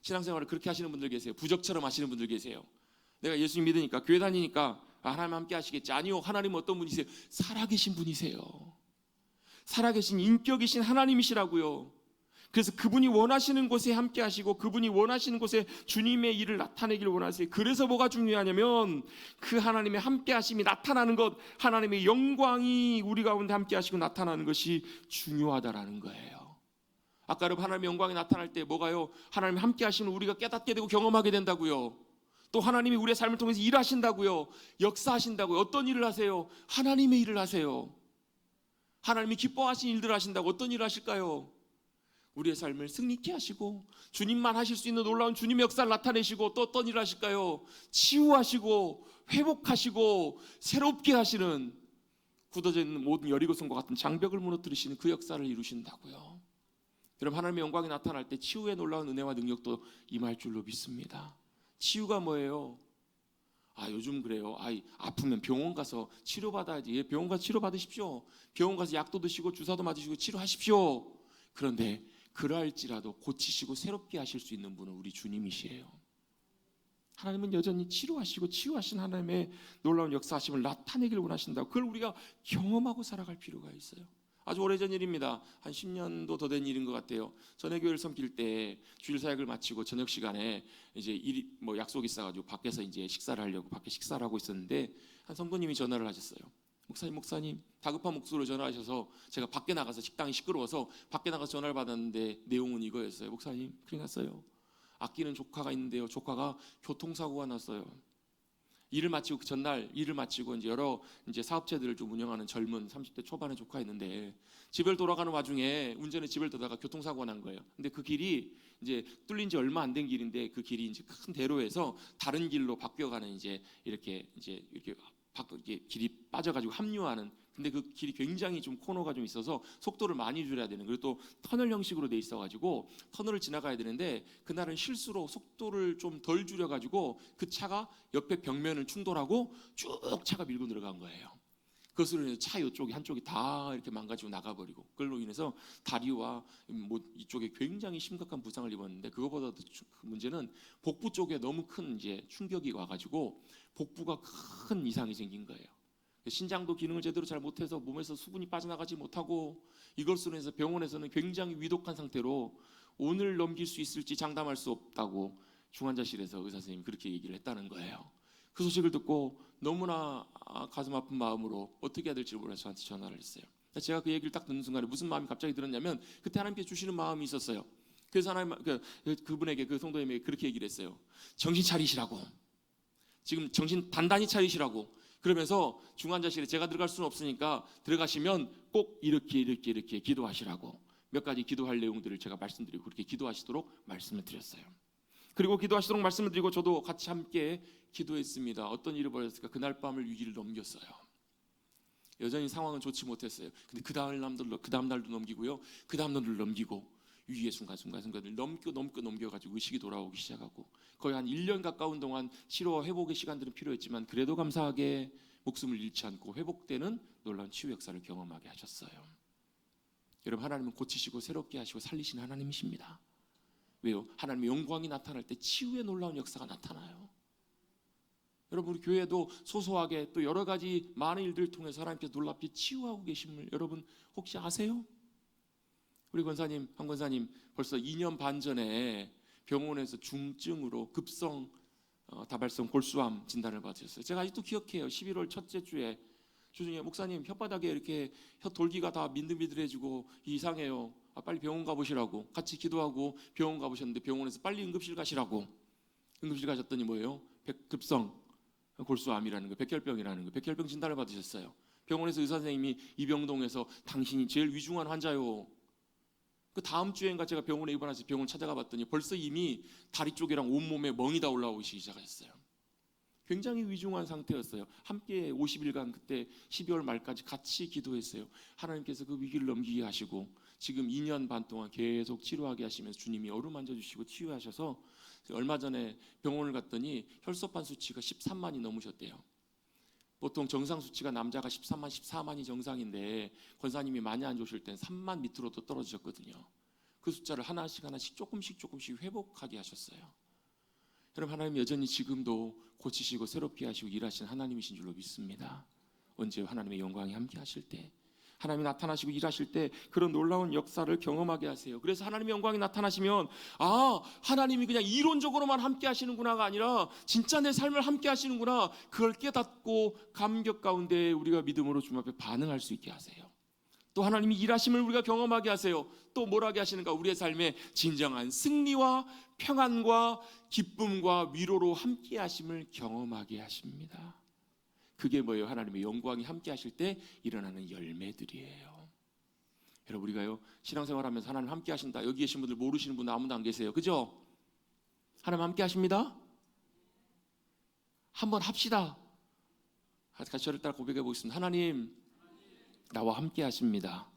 신앙생활을 그렇게 하시는 분들 계세요. 부적처럼 하시는 분들 계세요. 내가 예수님 믿으니까, 교회 다니니까 하나님 함께 하시겠지. 아니요, 하나님은 어떤 분이세요? 살아계신 분이세요. 살아계신 인격이신 하나님이시라고요. 그래서 그분이 원하시는 곳에 함께 하시고 그분이 원하시는 곳에 주님의 일을 나타내기를 원하세요. 그래서 뭐가 중요하냐면 그 하나님의 함께 하심이 나타나는 것, 하나님의 영광이 우리 가운데 함께 하시고 나타나는 것이 중요하다라는 거예요. 아까 여러분, 하나님의 영광이 나타날 때 뭐가요? 하나님의 함께 하심을 우리가 깨닫게 되고 경험하게 된다고요. 또 하나님이 우리의 삶을 통해서 일하신다고요. 역사하신다고요. 어떤 일을 하세요? 하나님의 일을 하세요. 하나님이 기뻐하신 일들을 하신다고. 어떤 일을 하실까요? 우리의 삶을 승리케 하시고 주님만 하실 수 있는 놀라운 주님의 역사를 나타내시고, 또 어떤 일을 하실까요? 치유하시고 회복하시고 새롭게 하시는, 굳어져 있는 모든 여리고성과 같은 장벽을 무너뜨리시는 그 역사를 이루신다고요. 여러분, 하나님의 영광이 나타날 때 치유의 놀라운 은혜와 능력도 임할 줄로 믿습니다. 치유가 뭐예요? 요즘 그래요. 아프면 병원 가서 치료받아야지. 병원 가서 치료받으십시오. 병원 가서 약도 드시고 주사도 맞으시고 치료하십시오. 그런데 그러할지라도 고치시고 새롭게 하실 수 있는 분은 우리 주님이시에요. 하나님은 여전히 치료하시고 치유하신 하나님의 놀라운 역사하심을 나타내기를 원하신다고. 그걸 우리가 경험하고 살아갈 필요가 있어요. 아주 오래전 일입니다. 한 10년도 더 된 일인 것 같아요. 전에 교회를 섬길 때 주일 사역을 마치고 저녁 시간에 이제 약속이 있어가지고 밖에서 이제 식사를 하려고 밖에 식사를 하고 있었는데 한 성도님이 전화를 하셨어요. 목사님, 다급한 목소리로 전화하셔서 제가 밖에 나가서, 식당이 시끄러워서 밖에 나가서 전화를 받았는데 내용은 이거였어요. 목사님, 큰일 났어요. 아끼는 조카가 있는데요, 조카가 교통사고가 났어요. 일을 마치고, 그 전날 일을 마치고 이제 여러 사업체들을 좀 운영하는 젊은 30대 초반의 조카였는데 집을 돌아가는 와중에 운전에 집을 떠다가 교통사고가 난 거예요. 근데 그 길이 이제 뚫린 지 얼마 안 된 길인데 그 길이 이제 큰 대로에서 다른 길로 바뀌어가는 이렇게 길이 빠져가지고 합류하는, 근데 그 길이 굉장히 좀 코너가 좀 있어서 속도를 많이 줄여야 되는, 그리고 또 터널 형식으로 돼 있어가지고 터널을 지나가야 되는데 그날은 실수로 속도를 좀 덜 줄여가지고 그 차가 옆에 벽면을 충돌하고 쭉 차가 밀고 들어간 거예요. 그것으로 인해서 차 이쪽이 한쪽이 다 이렇게 망가지고 나가버리고, 그걸로 인해서 다리와 이쪽에 굉장히 심각한 부상을 입었는데, 그거보다도 그 문제는 복부 쪽에 너무 큰 충격이 와가지고 복부가 큰 이상이 생긴 거예요. 신장도 기능을 제대로 잘 못해서 몸에서 수분이 빠져나가지 못하고, 이것으로 인해서 병원에서는 굉장히 위독한 상태로 오늘 넘길 수 있을지 장담할 수 없다고 중환자실에서 의사 선생님이 그렇게 얘기를 했다는 거예요. 그 소식을 듣고 너무나 가슴 아픈 마음으로 어떻게 해야 될지 몰라서 저한테 전화를 했어요. 제가 그 얘기를 딱 듣는 순간에 무슨 마음이 갑자기 들었냐면, 그때 하나님께서 주시는 마음이 있었어요. 그래서 하나님, 그분에게, 그 성도님에게 그렇게 얘기를 했어요. 정신 차리시라고, 지금 정신 단단히 차리시라고. 그러면서 중환자실에 제가 들어갈 수는 없으니까 들어가시면 꼭 이렇게 기도하시라고 몇 가지 기도할 내용들을 제가 말씀드리고, 그렇게 기도하시도록 말씀을 드렸어요. 그리고 기도하시도록 말씀을 드리고 저도 같이 함께 기도했습니다. 어떤 일이 벌어졌을까? 그날 밤을 위기를 넘겼어요. 여전히 상황은 좋지 못했어요. 근데 그 다음 날도 넘기고요, 그 다음 날도 넘기고, 위기의 순간순간을 넘겨가지고 의식이 돌아오기 시작하고, 거의 한 1년 가까운 동안 치료와 회복의 시간들은 필요했지만 그래도 감사하게 목숨을 잃지 않고 회복되는 놀라운 치유 역사를 경험하게 하셨어요. 여러분, 하나님은 고치시고 새롭게 하시고 살리시는 하나님이십니다. 왜요? 하나님의 영광이 나타날 때 치유의 놀라운 역사가 나타나요. 여러분, 우리 교회도 소소하게 또 여러 가지 많은 일들을 통해서 하나님께서 놀랍게 치유하고 계심을 여러분 혹시 아세요? 우리 권사님, 한 권사님 벌써 2년 반 전에 병원에서 중증으로 급성 다발성 골수암 진단을 받으셨어요. 제가 아직도 기억해요. 11월 첫째 주에 주중에 목사님 혓바닥에 이렇게 혀 돌기가 다 민들민들해지고 이상해요. 빨리 병원 가보시라고. 같이 기도하고 병원 가보셨는데 병원에서 빨리 응급실 가시라고. 응급실 가셨더니 뭐예요? 급성 골수암이라는 거, 백혈병이라는 거, 백혈병 진단을 받으셨어요. 병원에서 의사 선생님이 이병동에서 당신이 제일 위중한 환자요. 그 다음 주엔가 제가 병원에 입원해서 병원 찾아가 봤더니 벌써 이미 다리 쪽이랑 온몸에 멍이 다 올라오기 시작하셨어요. 굉장히 위중한 상태였어요. 함께 50일간 그때 12월 말까지 같이 기도했어요. 하나님께서 그 위기를 넘기게 하시고 지금 2년 반 동안 계속 치료하게 하시면서 주님이 어루만져 주시고 치유하셔서 얼마 전에 병원을 갔더니 혈소판 수치가 13만이 넘으셨대요. 보통 정상 수치가 남자가 13만, 14만이 정상인데 권사님이 많이 안 좋으실 땐 3만 밑으로도 떨어지셨거든요. 그 숫자를 하나씩 조금씩 회복하게 하셨어요. 여러분, 하나님 여전히 지금도 고치시고 새롭게 하시고 일하시는 하나님이신 줄로 믿습니다. 언제 하나님의 영광이 함께 하실 때, 하나님이 나타나시고 일하실 때 그런 놀라운 역사를 경험하게 하세요. 그래서 하나님의 영광이 나타나시면 하나님이 그냥 이론적으로만 함께 하시는구나가 아니라 진짜 내 삶을 함께 하시는구나, 그걸 깨닫고 감격 가운데 우리가 믿음으로 주님 앞에 반응할 수 있게 하세요. 또 하나님이 일하심을 우리가 경험하게 하세요. 또 뭘 하게 하시는가? 우리의 삶에 진정한 승리와 평안과 기쁨과 위로로 함께 하심을 경험하게 하십니다. 그게 뭐예요? 하나님의 영광이 함께 하실 때 일어나는 열매들이에요. 여러분, 우리가요 신앙생활하면서 하나님 함께 하신다, 여기 계신 분들 모르시는 분 아무도 안 계세요. 그죠? 하나님 함께 하십니다. 한번 합시다. 같이 저를 따라 고백해 보겠습니다. 하나님, 나와 함께 하십니다.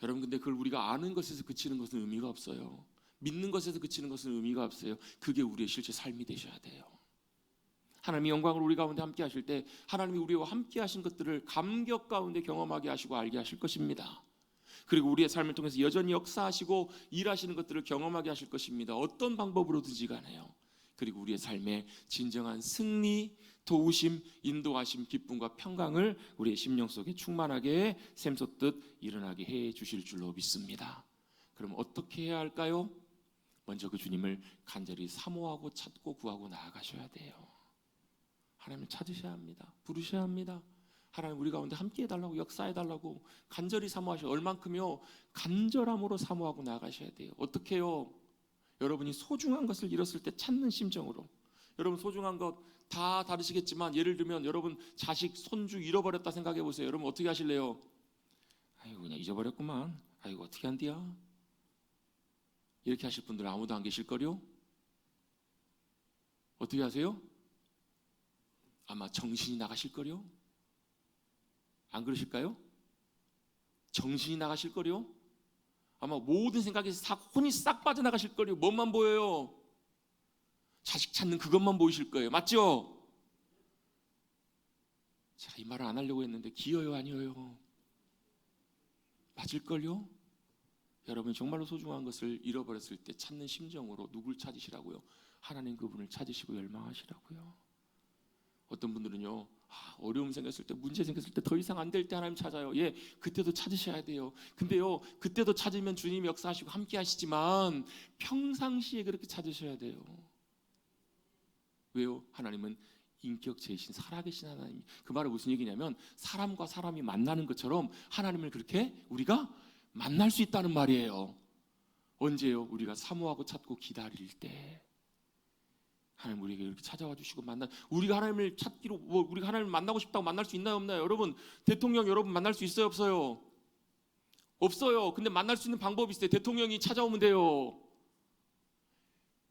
여러분, 근데 그걸 우리가 아는 것에서 그치는 것은 의미가 없어요. 믿는 것에서 그치는 것은 의미가 없어요. 그게 우리의 실제 삶이 되셔야 돼요. 하나님의 영광을 우리 가운데 함께 하실 때 하나님이 우리와 함께 하신 것들을 감격 가운데 경험하게 하시고 알게 하실 것입니다. 그리고 우리의 삶을 통해서 여전히 역사하시고 일하시는 것들을 경험하게 하실 것입니다. 어떤 방법으로든지 간에요. 그리고 우리의 삶에 진정한 승리, 도우심, 인도하심, 기쁨과 평강을 우리의 심령 속에 충만하게 샘솟듯 일어나게 해 주실 줄로 믿습니다. 그럼 어떻게 해야 할까요? 먼저 그 주님을 간절히 사모하고 찾고 구하고 나아가셔야 돼요. 하나님을 찾으셔야 합니다. 부르셔야 합니다. 하나님, 우리 가운데 함께 해달라고, 역사해달라고 간절히 사모하셔. 얼만큼요? 간절함으로 사모하고 나아가셔야 돼요. 어떻게 해요? 여러분이 소중한 것을 잃었을 때 찾는 심정으로. 여러분, 소중한 것 다 다르시겠지만 예를 들면 여러분 자식, 손주 잃어버렸다 생각해 보세요. 여러분 어떻게 하실래요? 아이고, 그냥 잊어버렸구만. 아이고, 어떻게 한디야? 이렇게 하실 분들 아무도 안 계실걸요? 어떻게 하세요? 아마 정신이 나가실걸요? 안 그러실까요? 정신이 나가실걸요? 아마 모든 생각이 혼이 싹 빠져나가실걸요? 뭐만 보여요? 자식 찾는 그것만 보이실 거예요. 맞죠? 제가 이 말을 안 하려고 했는데 기어요, 아니어요? 맞을걸요? 여러분이 정말로 소중한 것을 잃어버렸을 때 찾는 심정으로 누굴 찾으시라고요? 하나님, 그분을 찾으시고 열망하시라고요. 어떤 분들은요, 어려움 생겼을 때, 문제 생겼을 때, 더 이상 안 될 때 하나님 찾아요. 예, 그때도 찾으셔야 돼요. 근데요, 그때도 찾으면 주님이 역사하시고 함께 하시지만 평상시에 그렇게 찾으셔야 돼요. 왜요? 하나님은 인격체이신 살아계신 하나님. 그 말은 무슨 얘기냐면 사람과 사람이 만나는 것처럼 하나님을 그렇게 우리가 만날 수 있다는 말이에요. 언제요? 우리가 사모하고 찾고 기다릴 때. 하나님 우리에게 이렇게 찾아와 주시고 우리가 하나님을 찾기로 우리가 하나님을 만나고 싶다고 만날 수 있나요, 없나요? 여러분, 대통령 여러분 만날 수 있어요, 없어요? 없어요. 근데 만날 수 있는 방법이 있어요. 대통령이 찾아오면 돼요.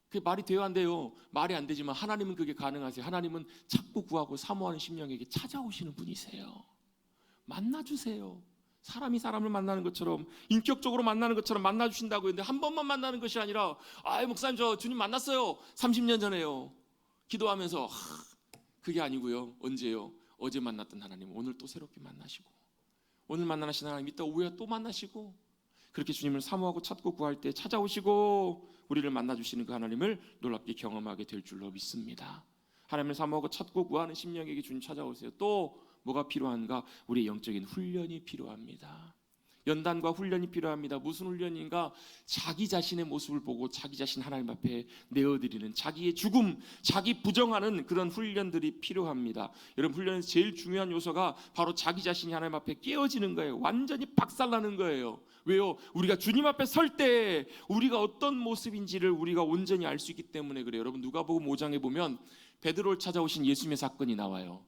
그게 말이 돼요, 안 돼요? 말이 안 되지만 하나님은 그게 가능하세요. 하나님은 찾고 구하고 사모하는 심령에게 찾아오시는 분이세요. 만나주세요. 사람이 사람을 만나는 것처럼, 인격적으로 만나는 것처럼 만나주신다고 했는데 한 번만 만나는 것이 아니라, 목사님 저 주님 만났어요, 30년 전에요, 기도하면서. 그게 아니고요. 언제요? 어제 만났던 하나님 오늘 또 새롭게 만나시고, 오늘 만나신 하나님 이따 오후에 또 만나시고, 그렇게 주님을 사모하고 찾고 구할 때 찾아오시고 우리를 만나주시는 그 하나님을 놀랍게 경험하게 될 줄로 믿습니다. 하나님을 사모하고 찾고 구하는 심령에게 주님 찾아오세요. 또 뭐가 필요한가? 우리의 영적인 훈련이 필요합니다. 연단과 훈련이 필요합니다. 무슨 훈련인가? 자기 자신의 모습을 보고 자기 자신 하나님 앞에 내어드리는, 자기의 죽음, 자기 부정하는 그런 훈련들이 필요합니다. 여러분, 훈련에서 제일 중요한 요소가 바로 자기 자신이 하나님 앞에 깨어지는 거예요. 완전히 박살나는 거예요. 왜요? 우리가 주님 앞에 설 때 우리가 어떤 모습인지를 우리가 온전히 알 수 있기 때문에 그래요. 여러분, 누가복음 5장에 보면 베드로를 찾아오신 예수님의 사건이 나와요.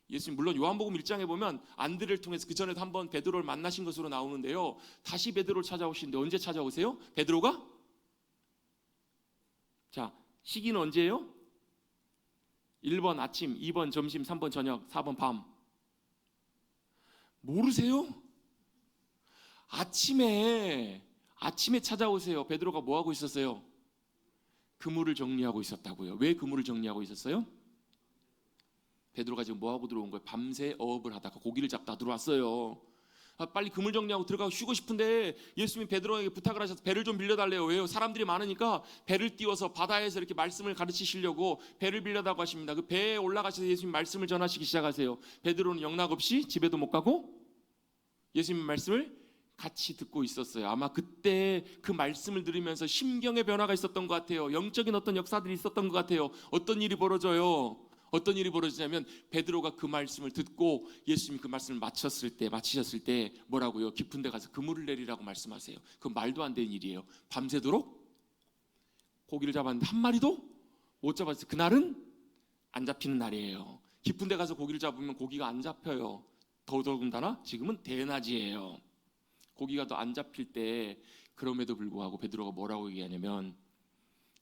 예수님, 물론 요한복음 1장에 보면 안드레를 통해서 그 전에도 한번 베드로를 만나신 것으로 나오는데요, 다시 베드로를 찾아오시는데 언제 찾아오세요? 베드로가? 자, 시기는 언제예요? 1번 아침, 2번 점심, 3번 저녁, 4번 밤. 모르세요? 아침에 찾아오세요. 베드로가 뭐 하고 있었어요? 그물을 정리하고 있었다고요. 왜 그물을 정리하고 있었어요? 베드로가 지금 뭐 하고 들어온 거예요? 밤새 어업을 하다가 고기를 잡다 들어왔어요. 빨리 그물 정리하고 들어가고 쉬고 싶은데 예수님이 베드로에게 부탁을 하셔서 배를 좀 빌려달래요. 왜요? 사람들이 많으니까 배를 띄워서 바다에서 이렇게 말씀을 가르치시려고 배를 빌려다고 하십니다. 그 배에 올라가셔서 예수님 말씀을 전하시기 시작하세요. 베드로는 영락없이 집에도 못 가고 예수님 말씀을 같이 듣고 있었어요. 아마 그때 그 말씀을 들으면서 심경의 변화가 있었던 것 같아요. 영적인 어떤 역사들이 있었던 것 같아요. 어떤 일이 벌어져요? 어떤 일이 벌어지냐면 베드로가 그 말씀을 듣고 예수님이 그 말씀을 마치셨을 때 뭐라고요? 깊은 데 가서 그물을 내리라고 말씀하세요. 그 말도 안 되는 일이에요. 밤새도록 고기를 잡았는데 한 마리도 못 잡았어요. 그날은 안 잡히는 날이에요. 깊은 데 가서 고기를 잡으면 고기가 안 잡혀요. 더더군다나 지금은 대낮이에요. 고기가 더 안 잡힐 때 그럼에도 불구하고 베드로가 뭐라고 얘기하냐면,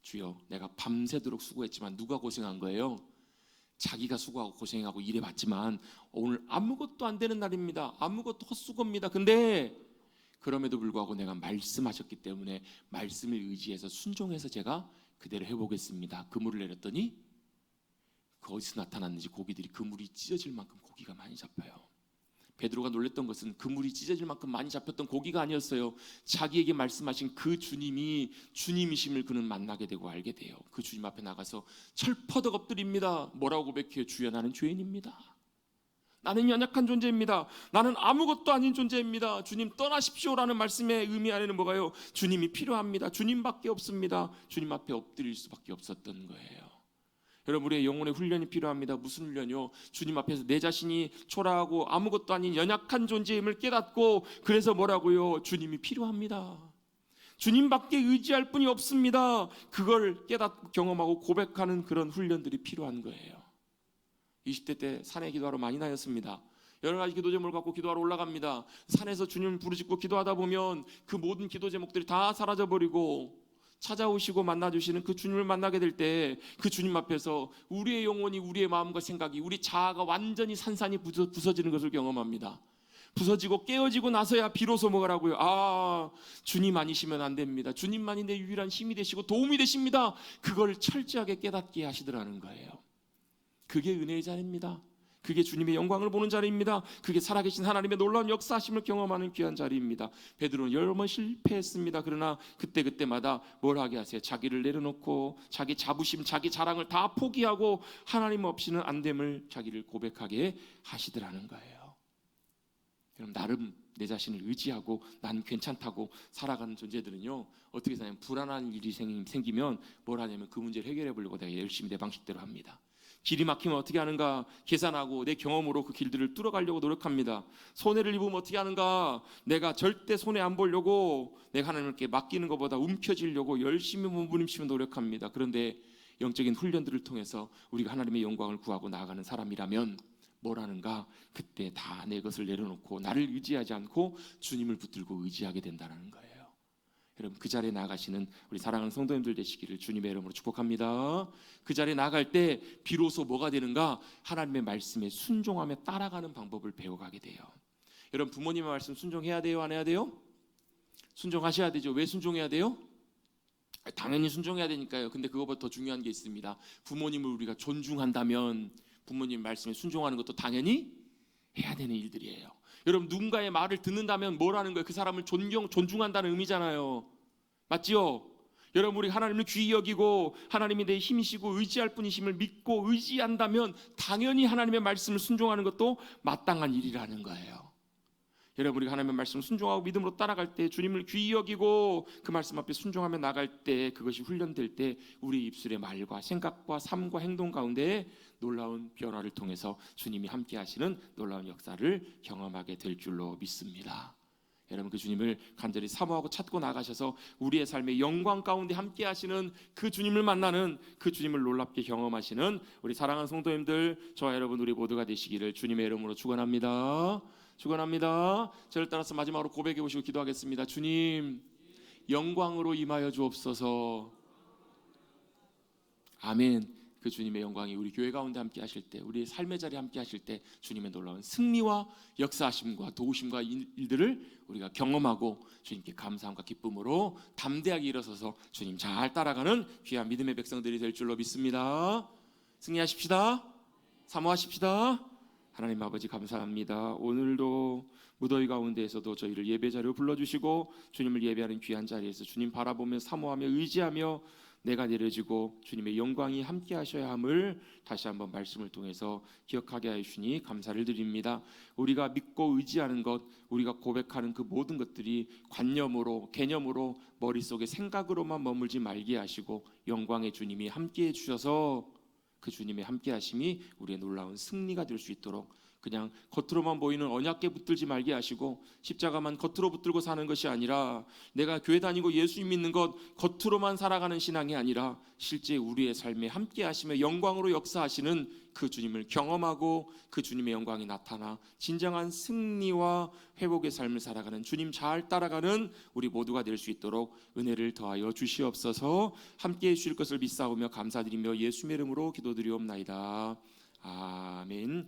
주여, 내가 밤새도록 수고했지만 누가 고생한 거예요? 자기가 수고하고 고생하고 일해봤지만 오늘 아무것도 안 되는 날입니다. 아무것도 헛수고입니다. 근데 그럼에도 불구하고 내가 말씀하셨기 때문에 말씀을 의지해서 순종해서 제가 그대로 해보겠습니다. 그물을 내렸더니 그 어디서 나타났는지 고기들이 그물이 찢어질 만큼 고기가 많이 잡혀요. 베드로가 놀랬던 것은 그물이 찢어질 만큼 많이 잡혔던 고기가 아니었어요. 자기에게 말씀하신 그 주님이 주님이심을 그는 만나게 되고 알게 돼요. 그 주님 앞에 나가서 철퍼덕 엎드립니다. 뭐라고 고백해요? 주여, 나는 죄인입니다. 나는 연약한 존재입니다. 나는 아무것도 아닌 존재입니다. 주님 떠나십시오라는 말씀의 의미 안에는 뭐가요? 주님이 필요합니다. 주님밖에 없습니다. 주님 앞에 엎드릴 수밖에 없었던 거예요. 여러분, 우리의 영혼의 훈련이 필요합니다. 무슨 훈련이요? 주님 앞에서 내 자신이 초라하고 아무것도 아닌 연약한 존재임을 깨닫고, 그래서 뭐라고요? 주님이 필요합니다. 주님밖에 의지할 분이 없습니다. 그걸 깨닫고 경험하고 고백하는 그런 훈련들이 필요한 거예요. 20대 때 산에 기도하러 많이 다녔습니다. 여러 가지 기도 제목을 갖고 기도하러 올라갑니다. 산에서 주님을 부르짖고 기도하다 보면 그 모든 기도 제목들이 다 사라져버리고 찾아오시고 만나주시는 그 주님을 만나게 될 때 그 주님 앞에서 우리의 영혼이, 우리의 마음과 생각이, 우리 자아가 완전히 산산이 부서지는 것을 경험합니다. 부서지고 깨어지고 나서야 비로소 뭐라고요? 아, 주님 아니시면 안 됩니다. 주님만이 내 유일한 힘이 되시고 도움이 되십니다. 그걸 철저하게 깨닫게 하시더라는 거예요. 그게 은혜의 자리입니다. 그게 주님의 영광을 보는 자리입니다. 그게 살아계신 하나님의 놀라운 역사하심을 경험하는 귀한 자리입니다. 베드로는 여러 번 실패했습니다. 그러나 그때마다 뭘 하게 하세요? 자기를 내려놓고 자기 자부심, 자기 자랑을 다 포기하고 하나님 없이는 안 됨을 자기를 고백하게 하시더라는 거예요. 여러분, 나름 내 자신을 의지하고 난 괜찮다고 살아가는 존재들은요, 어떻게 사냐면 불안한 일이 생기면 뭘 하냐면 그 문제를 해결해 보려고 내가 열심히 내 방식대로 합니다. 길이 막히면 어떻게 하는가 계산하고 내 경험으로 그 길들을 뚫어가려고 노력합니다. 손해를 입으면 어떻게 하는가, 내가 절대 손해 안 보려고 내가 하나님께 맡기는 것보다 움켜쥐려고 열심히 몸부림치며 노력합니다. 그런데 영적인 훈련들을 통해서 우리가 하나님의 영광을 구하고 나아가는 사람이라면 뭘 하는가, 그때 다 내 것을 내려놓고 나를 의지하지 않고 주님을 붙들고 의지하게 된다는 거예요. 여러분, 그 자리에 나가시는 우리 사랑하는 성도님들 되시기를 주님의 이름으로 축복합니다. 그 자리에 나갈 때 비로소 뭐가 되는가, 하나님의 말씀에 순종하며 따라가는 방법을 배워가게 돼요. 여러분, 부모님의 말씀 순종해야 돼요, 안 해야 돼요? 순종하셔야 되죠. 왜 순종해야 돼요? 당연히 순종해야 되니까요. 근데 그것보다 더 중요한 게 있습니다. 부모님을 우리가 존중한다면 부모님 말씀에 순종하는 것도 당연히 해야 되는 일들이에요. 여러분, 누군가의 말을 듣는다면 뭘 하는 거예요? 그 사람을 존중한다는 의미잖아요. 맞지요? 여러분, 우리 하나님을 귀히 여기고 하나님이 내 힘이시고 의지할 분이심을 믿고 의지한다면 당연히 하나님의 말씀을 순종하는 것도 마땅한 일이라는 거예요. 여러분, 우리가 하나님의 말씀 순종하고 믿음으로 따라갈 때, 주님을 귀히 여기고 그 말씀 앞에 순종하며 나갈 때, 그것이 훈련될 때 우리 입술의 말과 생각과 삶과 행동 가운데 놀라운 변화를 통해서 주님이 함께 하시는 놀라운 역사를 경험하게 될 줄로 믿습니다. 여러분, 그 주님을 간절히 사모하고 찾고 나가셔서 우리의 삶의 영광 가운데 함께 하시는 그 주님을 만나는, 그 주님을 놀랍게 경험하시는 우리 사랑하는 성도님들, 저와 여러분 우리 모두가 되시기를 주님의 이름으로 축원합니다. 축원합니다. 저를 따라서 마지막으로 고백해 보시고 기도하겠습니다. 주님, 영광으로 임하여 주옵소서. 아멘. 그 주님의 영광이 우리 교회 가운데 함께 하실 때, 우리의 삶의 자리에 함께 하실 때 주님의 놀라운 승리와 역사하심과 도우심과 일들을 우리가 경험하고 주님께 감사함과 기쁨으로 담대하게 일어서서 주님 잘 따라가는 귀한 믿음의 백성들이 될 줄로 믿습니다. 승리하십시다. 사모하십시다. 하나님 아버지, 감사합니다. 오늘도 무더위 가운데에서도 저희를 예배 자리로 불러주시고 주님을 예배하는 귀한 자리에서 주님 바라보며 사모하며 의지하며 내가 내려지고 주님의 영광이 함께 하셔야 함을 다시 한번 말씀을 통해서 기억하게 하시니 감사를 드립니다. 우리가 믿고 의지하는 것, 우리가 고백하는 그 모든 것들이 관념으로, 개념으로, 머릿속에 생각으로만 머물지 말게 하시고 영광의 주님이 함께 해주셔서 그 주님의 함께 하심이 우리의 놀라운 승리가 될 수 있도록, 그냥 겉으로만 보이는 언약궤 붙들지 말게 하시고 십자가만 겉으로 붙들고 사는 것이 아니라, 내가 교회 다니고 예수님 믿는 것 겉으로만 살아가는 신앙이 아니라 실제 우리의 삶에 함께 하시며 영광으로 역사하시는 그 주님을 경험하고 그 주님의 영광이 나타나 진정한 승리와 회복의 삶을 살아가는, 주님 잘 따라가는 우리 모두가 될 수 있도록 은혜를 더하여 주시옵소서. 함께 해주실 것을 믿사오며 감사드리며 예수님의 이름으로 기도드리옵나이다. 아멘.